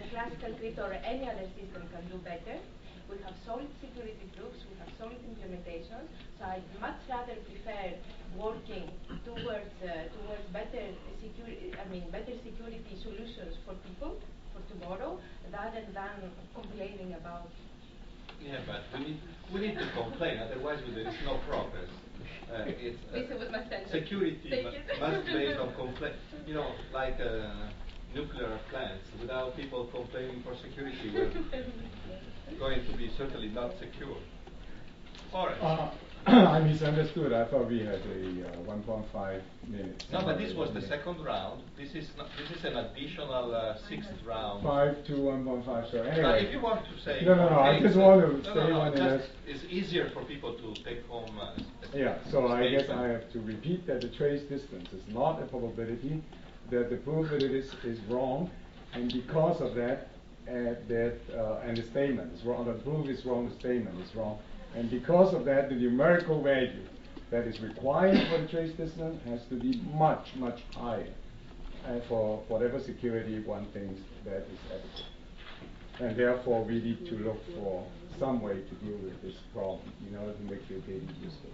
Speaker 5: classical crypto or any other system can do better. We have solid security proofs, we have solid implementations, so I'd much rather prefer working towards better security solutions for people for tomorrow rather than complaining about.
Speaker 1: Yeah, but we need to complain, otherwise there is no progress. Security must be based on complaint. Like nuclear plants. Without people complaining for security, we're going to be certainly not secure. Horace.
Speaker 4: I misunderstood. I thought we had a 1.5 minutes.
Speaker 1: No, but this was the second round. This is an additional sixth round.
Speaker 4: 5 to 1.5. So anyway.
Speaker 1: If you want to say.
Speaker 4: No. I just want to say one thing.
Speaker 1: It's easier for people to take home.
Speaker 4: Yeah. So I guess I have to repeat that the trace distance is not a probability. That the proof that it is wrong, and because of that, and the statement is wrong. The proof is wrong. The statement is wrong. And because of that, the numerical value that is required for the trace distance has to be much, much higher for whatever security one thinks that is adequate. And therefore, we need to look for some way to deal with this problem in order to make the data useful.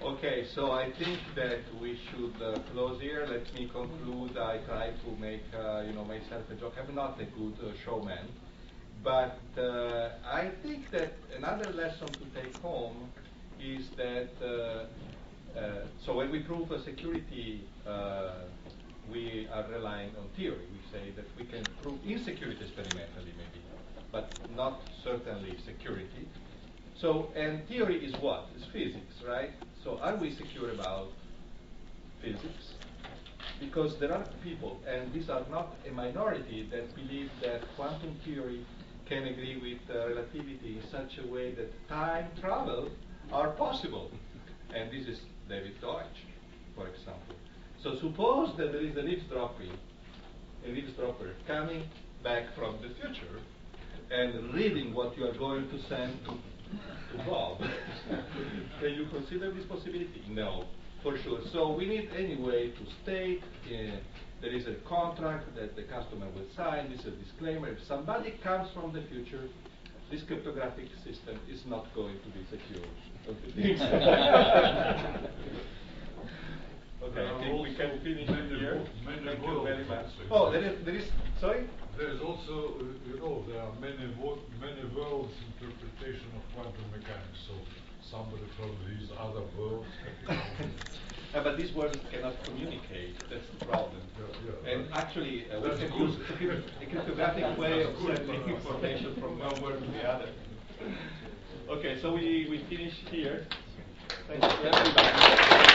Speaker 1: Okay, so I think that we should close here. Let me conclude. I try to make myself a joke. I'm not a good showman. But I think that another lesson to take home is that so when we prove a security, we are relying on theory. We say that we can prove insecurity experimentally, maybe, but not certainly security. So, and theory is what? It's physics, right? So are we secure about physics? Because there are people, and these are not a minority, that believe that quantum theory can agree with relativity in such a way that time travel are possible. And this is David Deutsch, for example. So suppose that there is an eavesdropper coming back from the future and reading what you are going to send to Bob. Can you consider this possibility? No, for sure. So we need anyway to state there is a contract that the customer will sign. This is a disclaimer. If somebody comes from the future, this cryptographic system is not going to be secure. Don't you think so? Okay, I think we can finish here. Thank you very much. Oh, there is. Sorry.
Speaker 7: There is also, there are many worlds interpretation of quantum mechanics. So somebody from these other worlds.
Speaker 1: But these words cannot communicate. That's the problem. And actually, we can use a cryptographic way of sending information from one word to the other. Okay, so we finish here. Thank you, everybody.